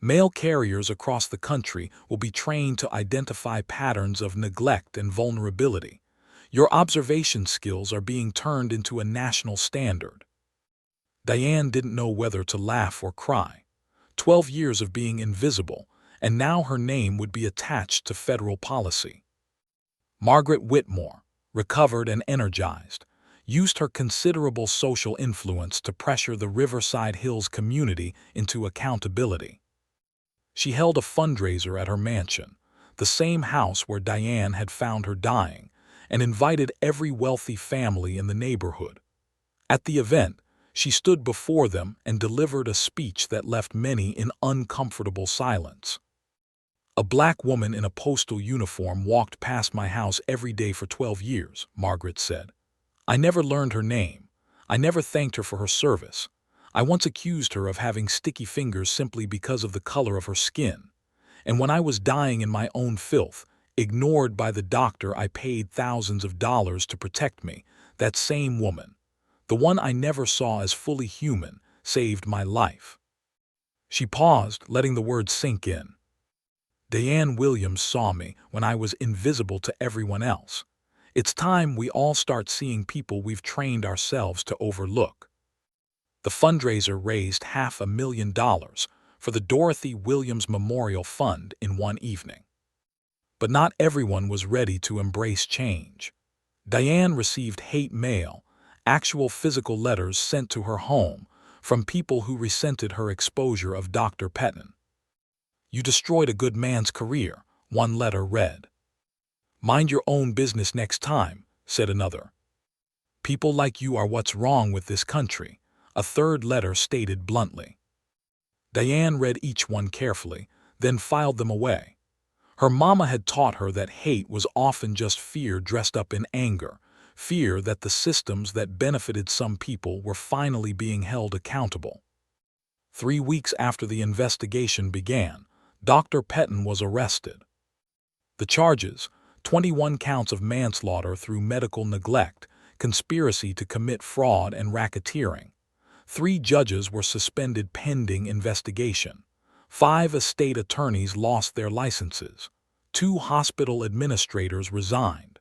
"Mail carriers across the country will be trained to identify patterns of neglect and vulnerability. Your observation skills are being turned into a national standard." Diane didn't know whether to laugh or cry. 12 years of being invisible, and now her name would be attached to federal policy. Margaret Whitmore, recovered and energized, used her considerable social influence to pressure the Riverside Hills community into accountability. She held a fundraiser at her mansion, the same house where Diane had found her dying, and invited every wealthy family in the neighborhood. At the event, she stood before them and delivered a speech that left many in uncomfortable silence. "A black woman in a postal uniform walked past my house every day for 12 years, Margaret said. "I never learned her name. I never thanked her for her service. I once accused her of having sticky fingers simply because of the color of her skin. And when I was dying in my own filth, ignored by the doctor I paid thousands of dollars to protect me, that same woman, the one I never saw as fully human, saved my life." She paused, letting the words sink in. "Diane Williams saw me when I was invisible to everyone else. It's time we all start seeing people we've trained ourselves to overlook." The fundraiser raised $500,000 for the Dorothy Williams Memorial Fund in one evening. But not everyone was ready to embrace change. Diane received hate mail, actual physical letters sent to her home, from people who resented her exposure of Dr. Pettin. "You destroyed a good man's career," one letter read. "Mind your own business next time," said another. "People like you are what's wrong with this country," a third letter stated bluntly. Diane read each one carefully, then filed them away. Her mama had taught her that hate was often just fear dressed up in anger, fear that the systems that benefited some people were finally being held accountable. 3 weeks after the investigation began, Dr. Pettin was arrested. The charges: 21 counts of manslaughter through medical neglect, conspiracy to commit fraud and racketeering. 3 judges were suspended pending investigation. 5 estate attorneys lost their licenses. 2 hospital administrators resigned.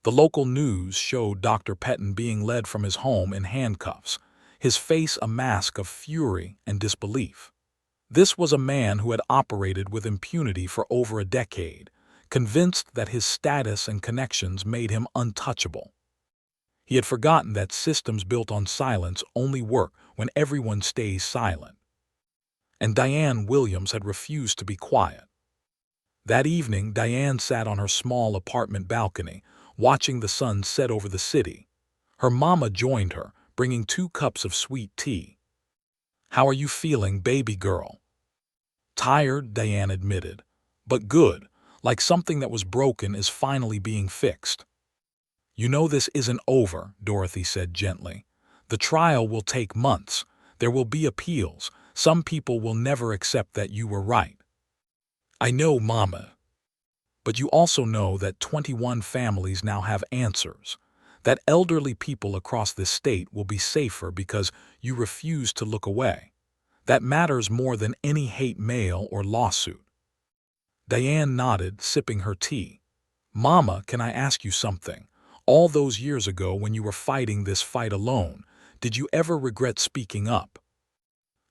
The local news showed Dr. Pettin being led from his home in handcuffs, his face a mask of fury and disbelief. This was a man who had operated with impunity for over a decade, convinced that his status and connections made him untouchable. He had forgotten that systems built on silence only work when everyone stays silent. And Diane Williams had refused to be quiet. That evening, Diane sat on her small apartment balcony, watching the sun set over the city. Her mama joined her, bringing 2 cups of sweet tea. "How are you feeling, baby girl?" "Tired," Diane admitted, "but good, like something that was broken is finally being fixed." "You know this isn't over," Dorothy said gently. "The trial will take months. There will be appeals. Some people will never accept that you were right." "I know, Mama. But you also know that 21 families now have answers, that elderly people across this state will be safer because you refuse to look away. That matters more than any hate mail or lawsuit." Diane nodded, sipping her tea. "Mama, can I ask you something? All those years ago when you were fighting this fight alone, did you ever regret speaking up?"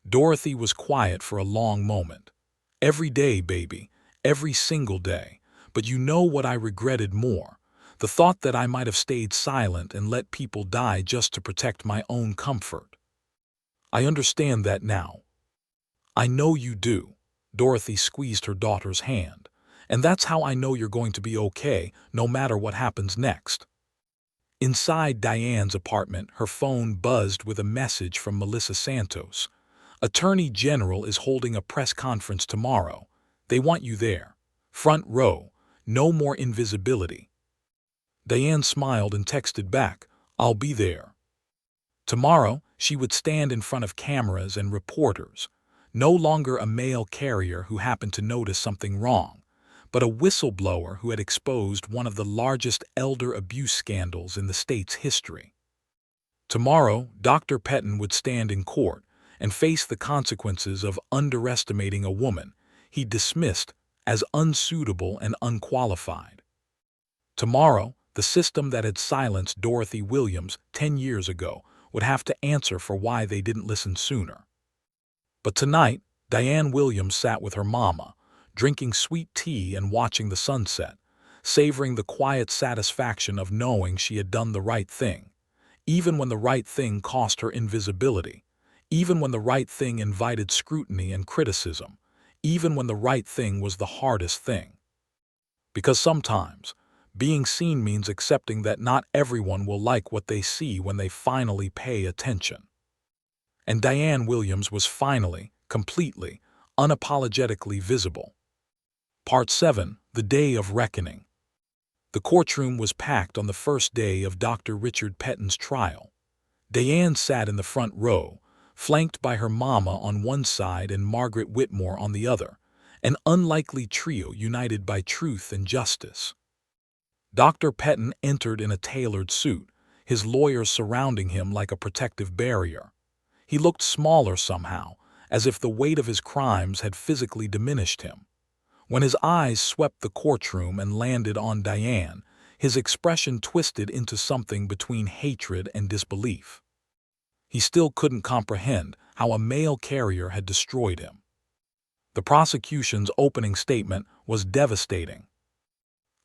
Dorothy was quiet for a long moment. "Every day, baby, every single day. But you know what I regretted more? The thought that I might have stayed silent and let people die just to protect my own comfort. I understand that now." "I know you do." Dorothy squeezed her daughter's hand. "And that's how I know you're going to be okay, no matter what happens next." Inside Diane's apartment, her phone buzzed with a message from Melissa Santos. "Attorney General is holding a press conference tomorrow. They want you there. Front row. No more invisibility." Diane smiled and texted back, "I'll be there." Tomorrow, she would stand in front of cameras and reporters. No longer a mail carrier who happened to notice something wrong, but a whistleblower who had exposed one of the largest elder abuse scandals in the state's history. Tomorrow, Dr. Pettin would stand in court and face the consequences of underestimating a woman he dismissed as unsuitable and unqualified. Tomorrow, the system that had silenced Dorothy Williams 10 years ago would have to answer for why they didn't listen sooner. But tonight, Diane Williams sat with her mama, drinking sweet tea and watching the sunset, savoring the quiet satisfaction of knowing she had done the right thing, even when the right thing cost her invisibility, even when the right thing invited scrutiny and criticism, even when the right thing was the hardest thing. Because sometimes, being seen means accepting that not everyone will like what they see when they finally pay attention. And Diane Williams was finally, completely, unapologetically visible. Part 7. The Day of Reckoning. The courtroom was packed on the first day of Dr. Richard Pettin's trial. Diane sat in the front row, flanked by her mama on one side and Margaret Whitmore on the other, an unlikely trio united by truth and justice. Dr. Pettin entered in a tailored suit, his lawyers surrounding him like a protective barrier. He looked smaller somehow, as if the weight of his crimes had physically diminished him. When his eyes swept the courtroom and landed on Diane, his expression twisted into something between hatred and disbelief. He still couldn't comprehend how a mail carrier had destroyed him. The prosecution's opening statement was devastating.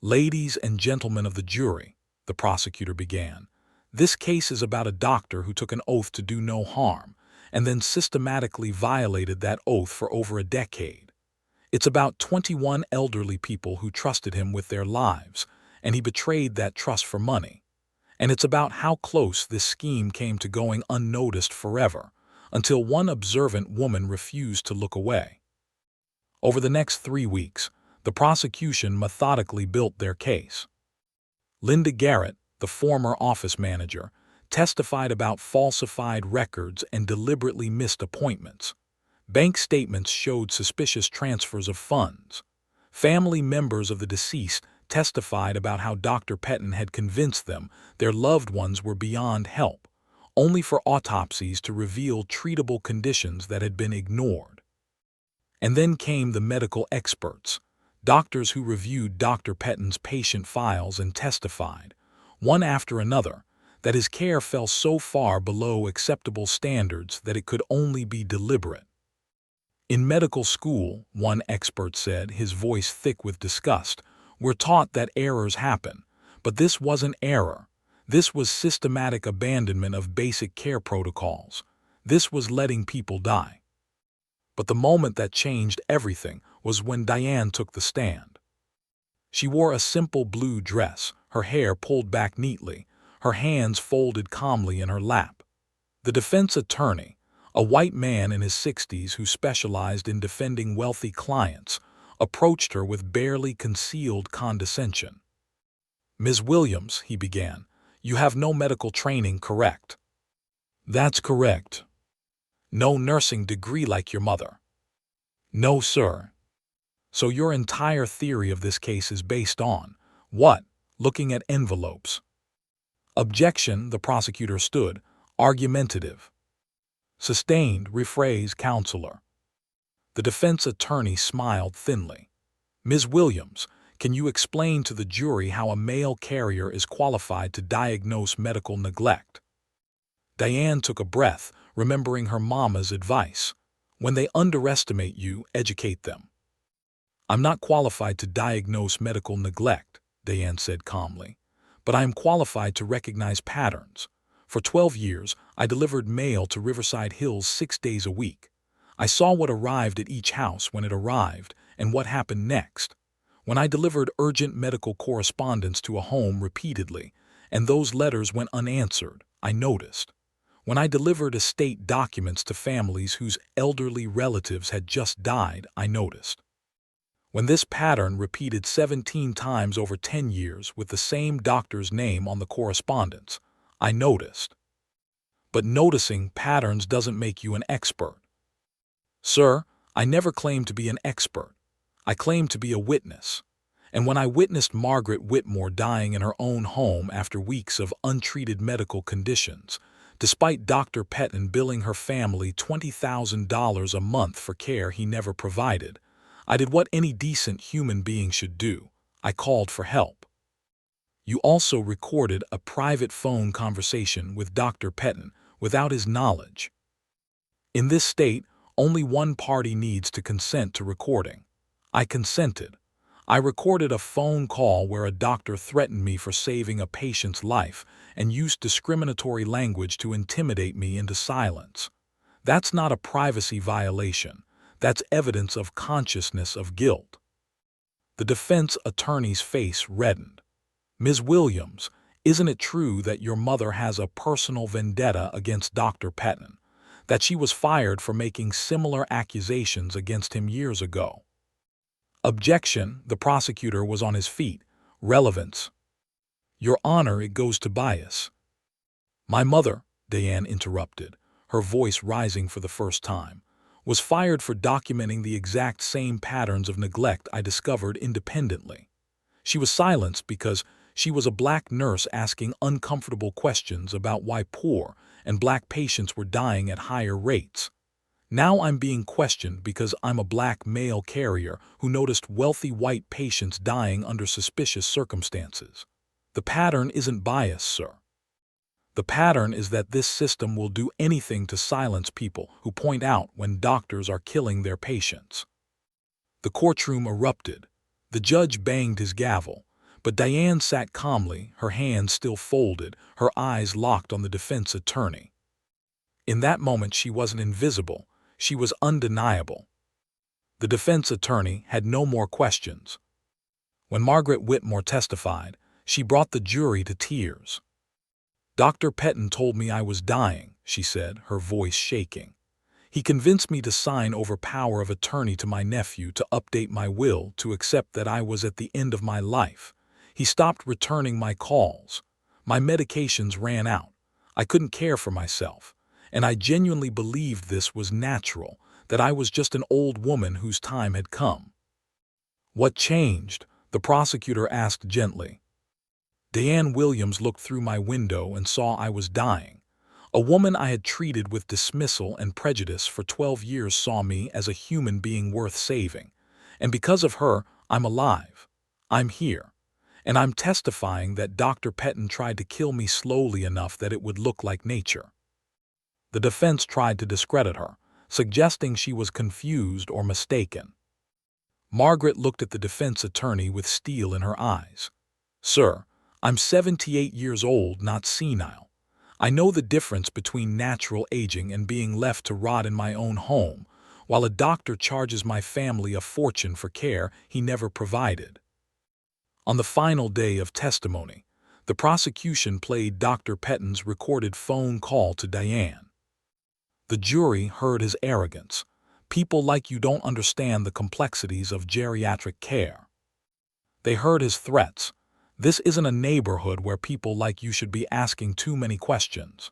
"Ladies and gentlemen of the jury," the prosecutor began, "this case is about a doctor who took an oath to do no harm, and then systematically violated that oath for over a decade. It's about 21 elderly people who trusted him with their lives, and he betrayed that trust for money. And it's about how close this scheme came to going unnoticed forever, until one observant woman refused to look away." Over the next 3 weeks, the prosecution methodically built their case. Linda Garrett, the former office manager, testified about falsified records and deliberately missed appointments. Bank statements showed suspicious transfers of funds. Family members of the deceased testified about how Dr. Pettin had convinced them their loved ones were beyond help, only for autopsies to reveal treatable conditions that had been ignored. And then came the medical experts, doctors who reviewed Dr. Pettin's patient files and testified, one after another, that his care fell so far below acceptable standards that it could only be deliberate. In medical school, one expert said, his voice thick with disgust, we're taught that errors happen, but this wasn't error. This was systematic abandonment of basic care protocols. This was letting people die. But the moment that changed everything was when Diane took the stand. She wore a simple blue dress, her hair pulled back neatly, her hands folded calmly in her lap. The defense attorney, a white man in his 60s who specialized in defending wealthy clients, approached her with barely concealed condescension. "Ms. Williams," he began, "you have no medical training, correct?" "That's correct." "No nursing degree like your mother?" "No, sir." "So your entire theory of this case is based on, what? Looking at envelopes." "Objection," the prosecutor stood, argumentative. "Sustained," rephrased counselor. The defense attorney smiled thinly. "Ms. Williams, can you explain to the jury how a mail carrier is qualified to diagnose medical neglect?" Diane took a breath, remembering her mama's advice. "When they underestimate you, educate them." "I'm not qualified to diagnose medical neglect," Diane said calmly, "but I am qualified to recognize patterns. For 12 years, I delivered mail to Riverside Hills 6 days a week. I saw what arrived at each house when it arrived and what happened next. When I delivered urgent medical correspondence to a home repeatedly, and those letters went unanswered, I noticed. When I delivered estate documents to families whose elderly relatives had just died, I noticed. When this pattern repeated 17 times over 10 years with the same doctor's name on the correspondence, I noticed." "But noticing patterns doesn't make you an expert." "Sir, I never claimed to be an expert. I claimed to be a witness. And when I witnessed Margaret Whitmore dying in her own home after weeks of untreated medical conditions, despite Dr. Pettin billing her family $20,000 a month for care he never provided, I did what any decent human being should do. I called for help." "You also recorded a private phone conversation with Dr. Pettin without his knowledge." "In this state, only one party needs to consent to recording. I consented. I recorded a phone call where a doctor threatened me for saving a patient's life and used discriminatory language to intimidate me into silence. That's not a privacy violation. That's evidence of consciousness of guilt." The defense attorney's face reddened. "Ms. Williams, isn't it true that your mother has a personal vendetta against Dr. Pettin, that she was fired for making similar accusations against him years ago?" "Objection," the prosecutor was on his feet. "Relevance." "Your Honor, it goes to bias." "My mother," Diane interrupted, her voice rising for the first time, "was fired for documenting the exact same patterns of neglect I discovered independently. She was silenced because she was a black nurse asking uncomfortable questions about why poor and black patients were dying at higher rates. Now I'm being questioned because I'm a black mail carrier who noticed wealthy white patients dying under suspicious circumstances. The pattern isn't bias, sir. The pattern is that this system will do anything to silence people who point out when doctors are killing their patients." The courtroom erupted. The judge banged his gavel, but Diane sat calmly, her hands still folded, her eyes locked on the defense attorney. In that moment she wasn't invisible, she was undeniable. The defense attorney had no more questions. When Margaret Whitmore testified, she brought the jury to tears. "Dr. Pettin told me I was dying," she said, her voice shaking. "He convinced me to sign over power of attorney to my nephew to update my will to accept that I was at the end of my life. He stopped returning my calls. My medications ran out. I couldn't care for myself. And I genuinely believed this was natural, that I was just an old woman whose time had come." "What changed?" the prosecutor asked gently. "Diane Williams looked through my window and saw I was dying. A woman I had treated with dismissal and prejudice for 12 years saw me as a human being worth saving. And because of her, I'm alive. I'm here. And I'm testifying that Dr. Pettin tried to kill me slowly enough that it would look like nature. The defense tried to discredit her, suggesting she was confused or mistaken. Margaret looked at the defense attorney with steel in her eyes. "Sir, I'm 78 years old, not senile. I know the difference between natural aging and being left to rot in my own home, while a doctor charges my family a fortune for care he never provided." On the final day of testimony, the prosecution played Dr. Pettin's recorded phone call to Diane. The jury heard his arrogance. "People like you don't understand the complexities of geriatric care." They heard his threats. "This isn't a neighborhood where people like you should be asking too many questions."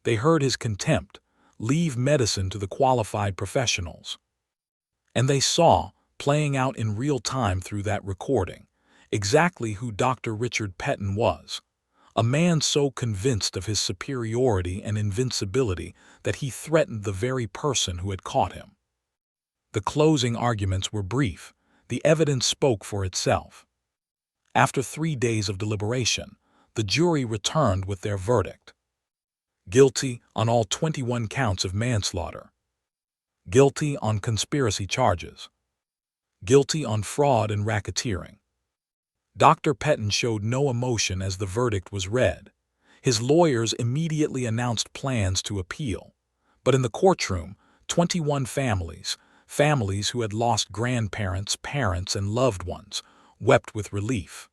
They heard his contempt. "Leave medicine to the qualified professionals." And they saw, playing out in real time through that recording, exactly who Dr. Richard Pettin was. A man so convinced of his superiority and invincibility that he threatened the very person who had caught him. The closing arguments were brief. The evidence spoke for itself. After 3 days of deliberation, the jury returned with their verdict. Guilty on all 21 counts of manslaughter. Guilty on conspiracy charges. Guilty on fraud and racketeering. Dr. Pettin showed no emotion as the verdict was read. His lawyers immediately announced plans to appeal. But in the courtroom, 21 families who had lost grandparents, parents, and loved ones, wept with relief.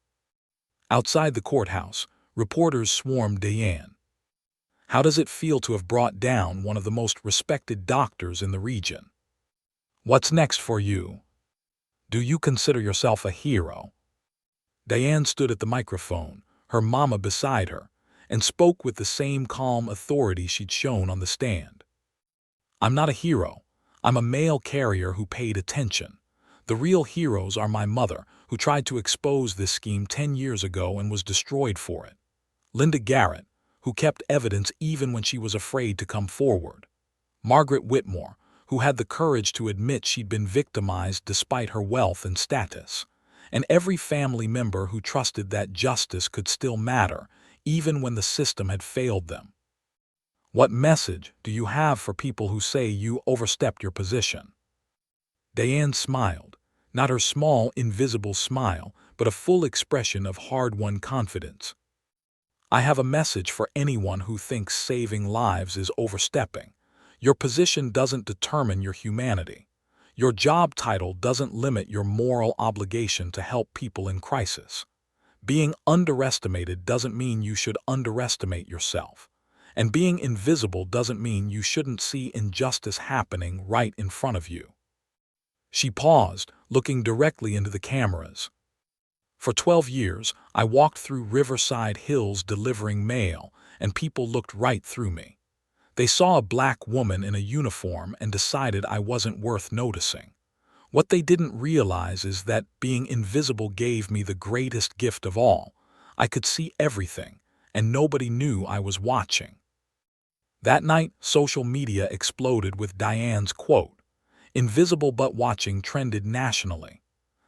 Outside the courthouse, reporters swarmed Diane. "How does it feel to have brought down one of the most respected doctors in the region? What's next for you? Do you consider yourself a hero?" Diane stood at the microphone, her mama beside her, and spoke with the same calm authority she'd shown on the stand. "I'm not a hero. I'm a mail carrier who paid attention. The real heroes are my mother, who tried to expose this scheme 10 years ago and was destroyed for it. Linda Garrett, who kept evidence even when she was afraid to come forward. Margaret Whitmore, who had the courage to admit she'd been victimized despite her wealth and status. And every family member who trusted that justice could still matter, even when the system had failed them. What message do you have for people who say you overstepped your position?" Diane smiled, not her small, invisible smile, but a full expression of hard-won confidence. "I have a message for anyone who thinks saving lives is overstepping. Your position doesn't determine your humanity. Your job title doesn't limit your moral obligation to help people in crisis. Being underestimated doesn't mean you should underestimate yourself. And being invisible doesn't mean you shouldn't see injustice happening right in front of you." She paused, looking directly into the cameras. "For 12 years, I walked through Riverside Hills delivering mail, and people looked right through me. They saw a black woman in a uniform and decided I wasn't worth noticing. What they didn't realize is that being invisible gave me the greatest gift of all. I could see everything, and nobody knew I was watching." That night, social media exploded with Diane's quote. "Invisible but watching" trended nationally.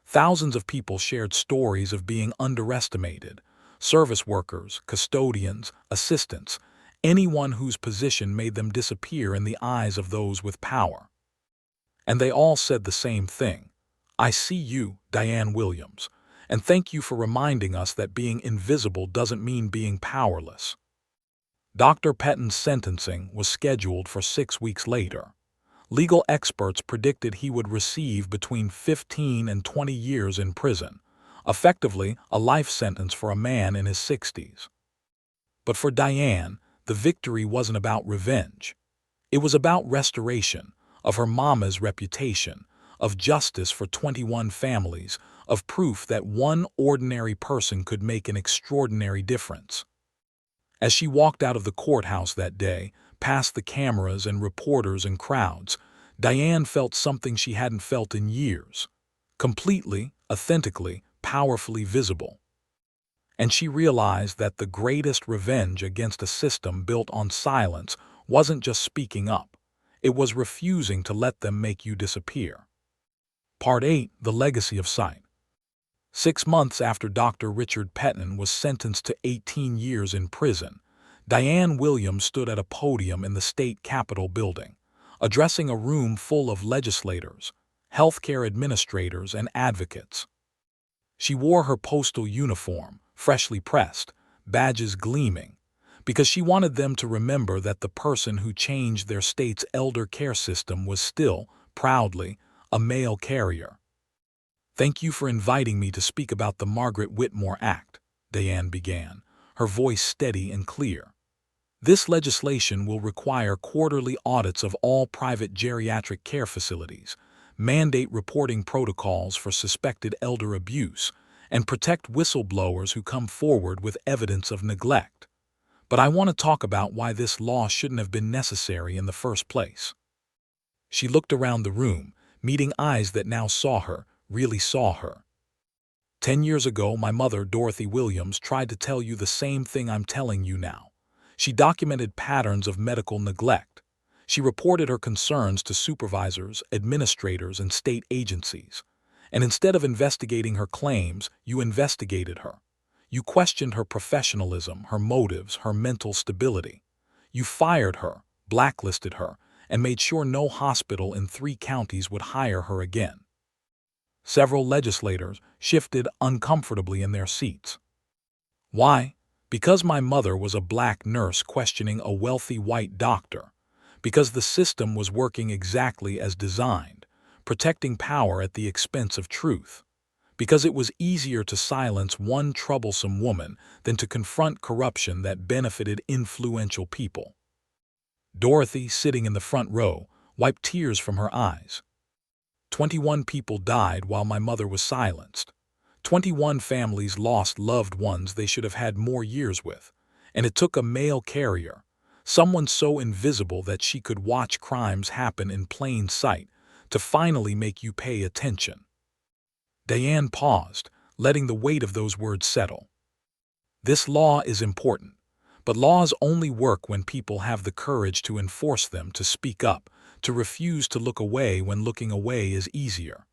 Thousands of people shared stories of being underestimated. Service workers, custodians, assistants, anyone whose position made them disappear in the eyes of those with power. And they all said the same thing. "I see you, Diane Williams, and thank you for reminding us that being invisible doesn't mean being powerless." Dr. Pettin's sentencing was scheduled for 6 weeks later. Legal experts predicted he would receive between 15 and 20 years in prison, effectively a life sentence for a man in his 60s. But for Diane, the victory wasn't about revenge. It was about restoration of her mama's reputation, of justice for 21 families, of proof that one ordinary person could make an extraordinary difference. As she walked out of the courthouse that day, past the cameras and reporters and crowds, Diane felt something she hadn't felt in years. Completely, authentically, powerfully visible. And she realized that the greatest revenge against a system built on silence wasn't just speaking up. It was refusing to let them make you disappear. Part 8. The Legacy of Sight. 6 months after Dr. Richard Petton was sentenced to 18 years in prison, Diane Williams stood at a podium in the state capitol building, addressing a room full of legislators, healthcare administrators, and advocates. She wore her postal uniform, freshly pressed, badges gleaming, because she wanted them to remember that the person who changed their state's elder care system was still, proudly, a mail carrier. "Thank you for inviting me to speak about the Margaret Whitmore Act," Diane began, her voice steady and clear. "This legislation will require quarterly audits of all private geriatric care facilities, mandate reporting protocols for suspected elder abuse, and protect whistleblowers who come forward with evidence of neglect. But I want to talk about why this law shouldn't have been necessary in the first place." She looked around the room, meeting eyes that now saw her, really saw her. 10 years ago, my mother, Dorothy Williams, tried to tell you the same thing I'm telling you now. She documented patterns of medical neglect. She reported her concerns to supervisors, administrators, and state agencies. And instead of investigating her claims, you investigated her. You questioned her professionalism, her motives, her mental stability. You fired her, blacklisted her, and made sure no hospital in 3 counties would hire her again. Several legislators shifted uncomfortably in their seats. Why? Because my mother was a black nurse questioning a wealthy white doctor. Because the system was working exactly as designed, protecting power at the expense of truth. Because it was easier to silence one troublesome woman than to confront corruption that benefited influential people. Dorothy, sitting in the front row, wiped tears from her eyes. 21 people died while my mother was silenced. 21 families lost loved ones they should have had more years with. And it took a mail carrier, someone so invisible that she could watch crimes happen in plain sight, to finally make you pay attention. Diane paused, letting the weight of those words settle. This law is important, but laws only work when people have the courage to enforce them, to speak up, to refuse to look away when looking away is easier.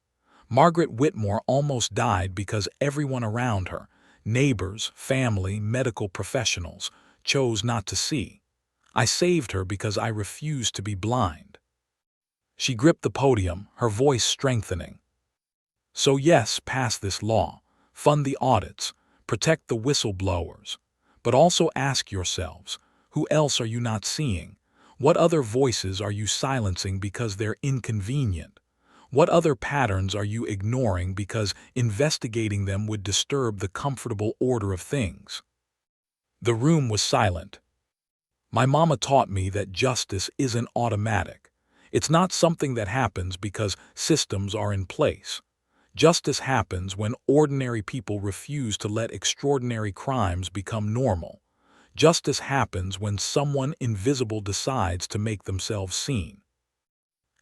Margaret Whitmore almost died because everyone around her, neighbors, family, medical professionals, chose not to see. I saved her because I refused to be blind. She gripped the podium, her voice strengthening. So yes, pass this law, fund the audits, protect the whistleblowers, but also ask yourselves, who else are you not seeing? What other voices are you silencing because they're inconvenient? What other patterns are you ignoring because investigating them would disturb the comfortable order of things? The room was silent. My mama taught me that justice isn't automatic. It's not something that happens because systems are in place. Justice happens when ordinary people refuse to let extraordinary crimes become normal. Justice happens when someone invisible decides to make themselves seen.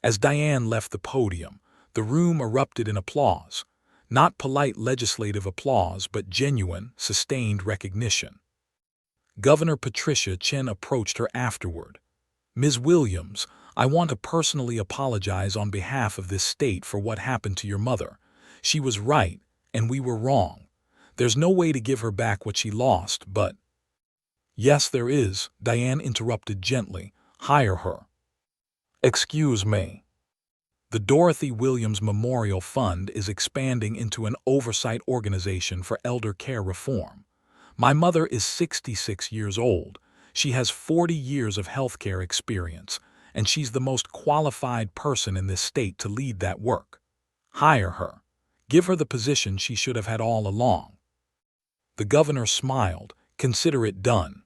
As Diane left the podium, the room erupted in applause. Not polite legislative applause, but genuine, sustained recognition. Governor Patricia Chin approached her afterward. "Ms. Williams, I want to personally apologize on behalf of this state for what happened to your mother. She was right, and we were wrong. There's no way to give her back what she lost, but—" "Yes, there is," Diane interrupted gently. "Hire her." "Excuse me. The Dorothy Williams Memorial Fund is expanding into an oversight organization for elder care reform. My mother is 66 years old. She has 40 years of healthcare experience, and she's the most qualified person in this state to lead that work. Hire her. Give her the position she should have had all along." The governor smiled. "Consider it done."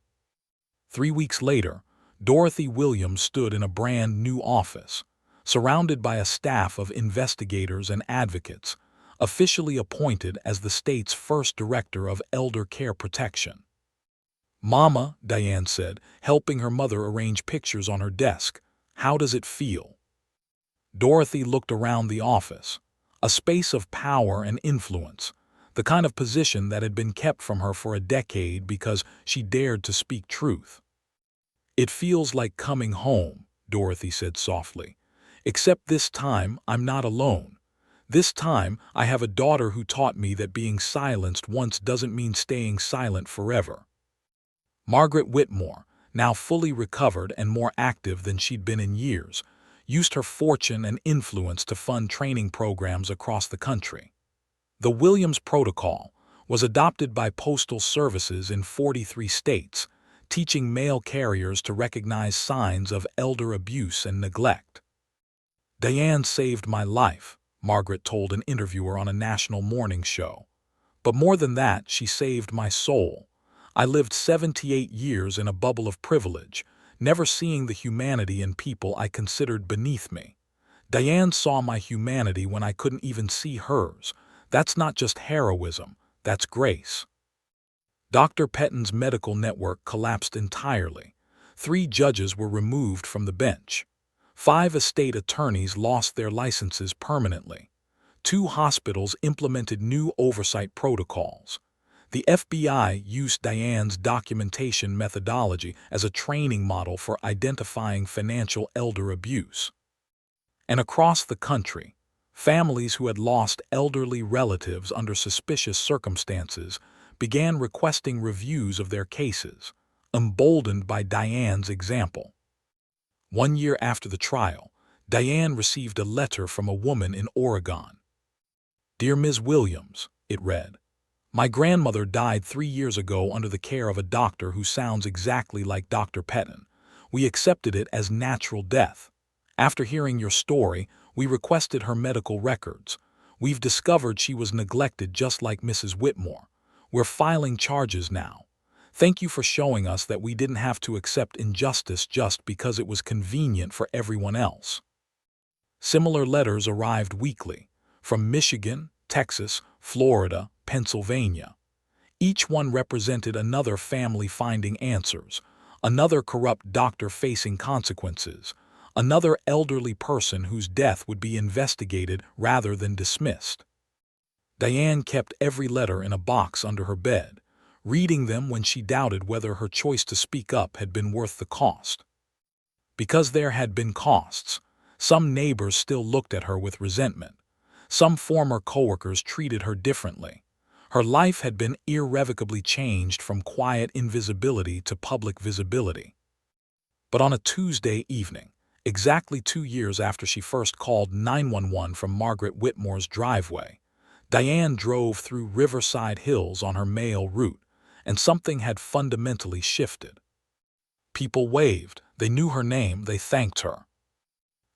3 weeks later, Dorothy Williams stood in a brand new office, surrounded by a staff of investigators and advocates, officially appointed as the state's first director of elder care protection. "Mama," Diane said, helping her mother arrange pictures on her desk, "how does it feel?" Dorothy looked around the office, a space of power and influence. the kind of position that had been kept from her for a decade because she dared to speak truth. "It feels like coming home," Dorothy said softly. "Except this time I'm not alone. This time I have a daughter who taught me that being silenced once doesn't mean staying silent forever." Margaret Whitmore, now fully recovered and more active than she'd been in years, used her fortune and influence to fund training programs across the country. The Williams Protocol was adopted by postal services in 43 states, teaching mail carriers to recognize signs of elder abuse and neglect. "Diane saved my life," Margaret told an interviewer on a national morning show. "But more than that, she saved my soul. I lived 78 years in a bubble of privilege, never seeing the humanity in people I considered beneath me. Diane saw my humanity when I couldn't even see hers. That's not just heroism, that's grace." Dr. Pettin's medical network collapsed entirely. 3 judges were removed from the bench. 5 estate attorneys lost their licenses permanently. 2 hospitals implemented new oversight protocols. The FBI used Diane's documentation methodology as a training model for identifying financial elder abuse. And across the country, families who had lost elderly relatives under suspicious circumstances began requesting reviews of their cases, emboldened by Diane's example. 1 year after the trial, Diane received a letter from a woman in Oregon. "Dear Ms. Williams," it read, "my grandmother died 3 years ago under the care of a doctor who sounds exactly like Dr. Pettin. We accepted it as natural death. After hearing your story, we requested her medical records. We've discovered she was neglected just like Mrs. Whitmore. We're filing charges now. Thank you for showing us that we didn't have to accept injustice just because it was convenient for everyone else." Similar letters arrived weekly, from Michigan, Texas, Florida, Pennsylvania. Each one represented another family finding answers, another corrupt doctor facing consequences, another elderly person whose death would be investigated rather than dismissed. Diane kept every letter in a box under her bed, reading them when she doubted whether her choice to speak up had been worth the cost. Because there had been costs, some neighbors still looked at her with resentment. Some former coworkers treated her differently. Her life had been irrevocably changed from quiet invisibility to public visibility. But on a Tuesday evening, exactly 2 years after she first called 911 from Margaret Whitmore's driveway, Diane drove through Riverside Hills on her mail route, and something had fundamentally shifted. People waved, they knew her name, they thanked her.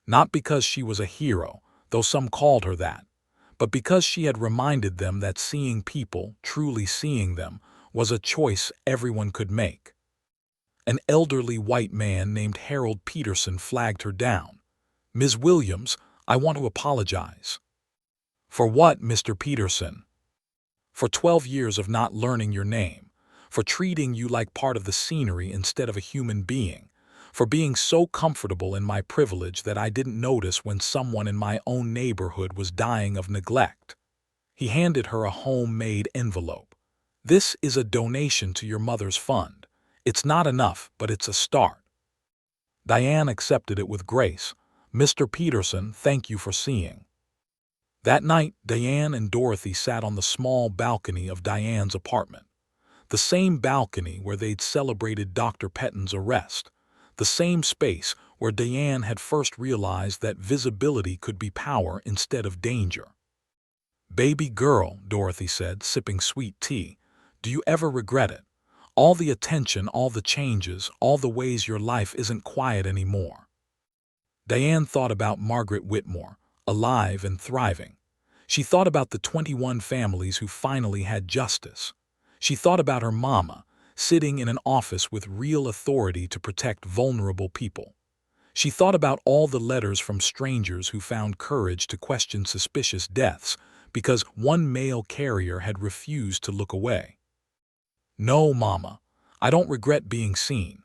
Not because she was a hero, though some called her that, but because she had reminded them that seeing people, truly seeing them, was a choice everyone could make. An elderly white man named Harold Peterson flagged her down. "Ms. Williams, I want to apologize." "For what, Mr. Peterson?" "For 12 years of not learning your name, for treating you like part of the scenery instead of a human being, for being so comfortable in my privilege that I didn't notice when someone in my own neighborhood was dying of neglect." He handed her a homemade envelope. "This is a donation to your mother's fund. It's not enough, but it's a start." Diane accepted it with grace. "Mr. Peterson, thank you for seeing." That night, Diane and Dorothy sat on the small balcony of Diane's apartment. The same balcony where they'd celebrated Dr. Pettin's arrest. The same space where Diane had first realized that visibility could be power instead of danger. "Baby girl," Dorothy said, sipping sweet tea, "do you ever regret it? All the attention, all the changes, all the ways your life isn't quiet anymore." Diane thought about Margaret Whitmore, alive and thriving. She thought about the 21 families who finally had justice. She thought about her mama, sitting in an office with real authority to protect vulnerable people. She thought about all the letters from strangers who found courage to question suspicious deaths because one mail carrier had refused to look away. "No, Mama, I don't regret being seen.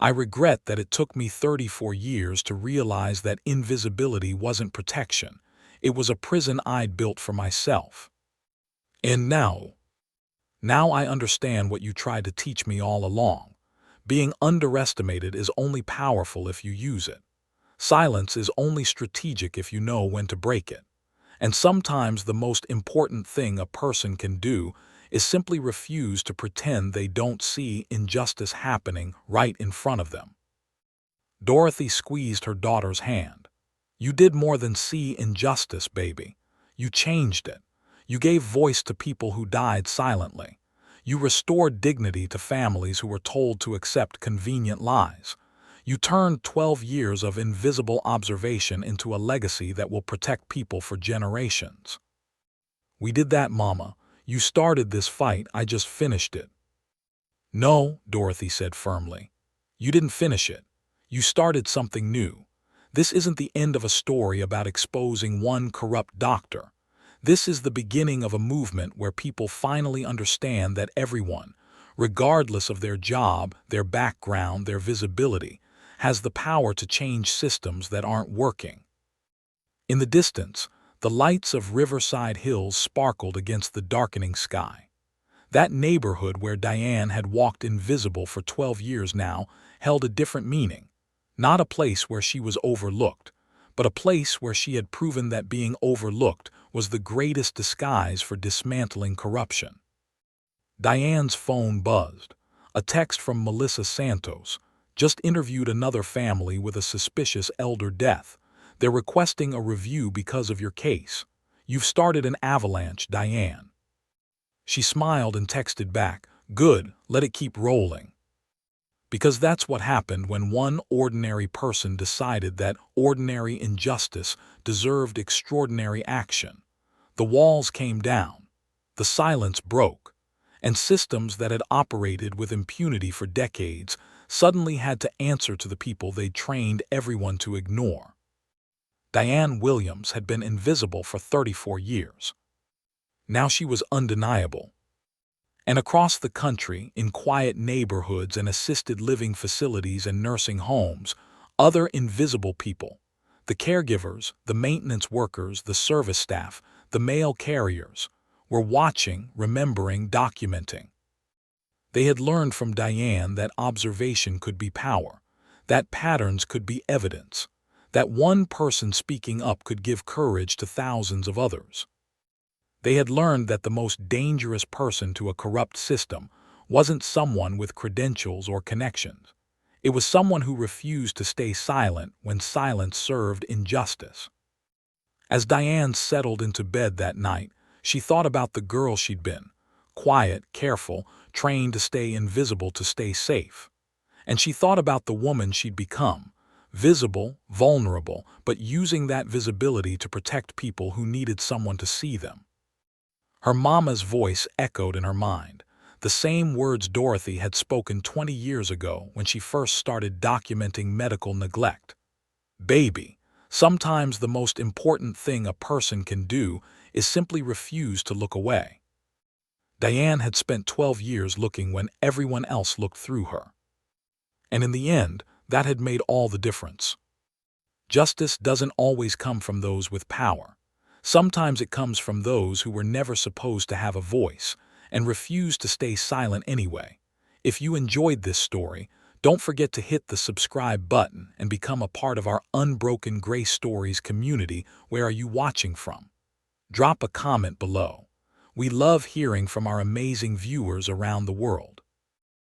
I regret that it took me 34 years to realize that invisibility wasn't protection. It was a prison I'd built for myself." And now I understand what you tried to teach me all along. Being underestimated is only powerful if you use it. Silence is only strategic if you know when to break it. And sometimes the most important thing a person can do is simply refuse to pretend they don't see injustice happening right in front of them. Dorothy squeezed her daughter's hand. You did more than see injustice, baby. You changed it. You gave voice to people who died silently. You restored dignity to families who were told to accept convenient lies. You turned 12 years of invisible observation into a legacy that will protect people for generations. We did that, Mama. You started this fight, I just finished it. No, Dorothy said firmly. You didn't finish it. You started something new. This isn't the end of a story about exposing one corrupt doctor. This is the beginning of a movement where people finally understand that everyone, regardless of their job, their background, their visibility, has the power to change systems that aren't working. In the distance, the lights of Riverside Hills sparkled against the darkening sky. That neighborhood where Diane had walked invisible for 12 years now held a different meaning. Not a place where she was overlooked, but a place where she had proven that being overlooked was the greatest disguise for dismantling corruption. Diane's phone buzzed. A text from Melissa Santos. Just interviewed another family with a suspicious elder death. They're requesting a review because of your case. You've started an avalanche, Diane. She smiled and texted back, good, let it keep rolling. Because that's what happened when one ordinary person decided that ordinary injustice deserved extraordinary action. The walls came down. The silence broke. And systems that had operated with impunity for decades suddenly had to answer to the people they'd trained everyone to ignore. Diane Williams had been invisible for 34 years. Now she was undeniable. And across the country, in quiet neighborhoods and assisted living facilities and nursing homes, other invisible people, the caregivers, the maintenance workers, the service staff, the mail carriers, were watching, remembering, documenting. They had learned from Diane that observation could be power, that patterns could be evidence, that one person speaking up could give courage to thousands of others. They had learned that the most dangerous person to a corrupt system wasn't someone with credentials or connections. It was someone who refused to stay silent when silence served injustice. As Diane settled into bed that night, she thought about the girl she'd been, quiet, careful, trained to stay invisible to stay safe. And she thought about the woman she'd become, visible, vulnerable, but using that visibility to protect people who needed someone to see them. Her mama's voice echoed in her mind, the same words Dorothy had spoken 20 years ago when she first started documenting medical neglect. Baby, sometimes the most important thing a person can do is simply refuse to look away. Diane had spent 12 years looking when everyone else looked through her. And in the end, that had made all the difference. Justice doesn't always come from those with power. Sometimes it comes from those who were never supposed to have a voice and refused to stay silent anyway. If you enjoyed this story, don't forget to hit the subscribe button and become a part of our Unbroken Grace Stories community. Where are you watching from? Drop a comment below. We love hearing from our amazing viewers around the world.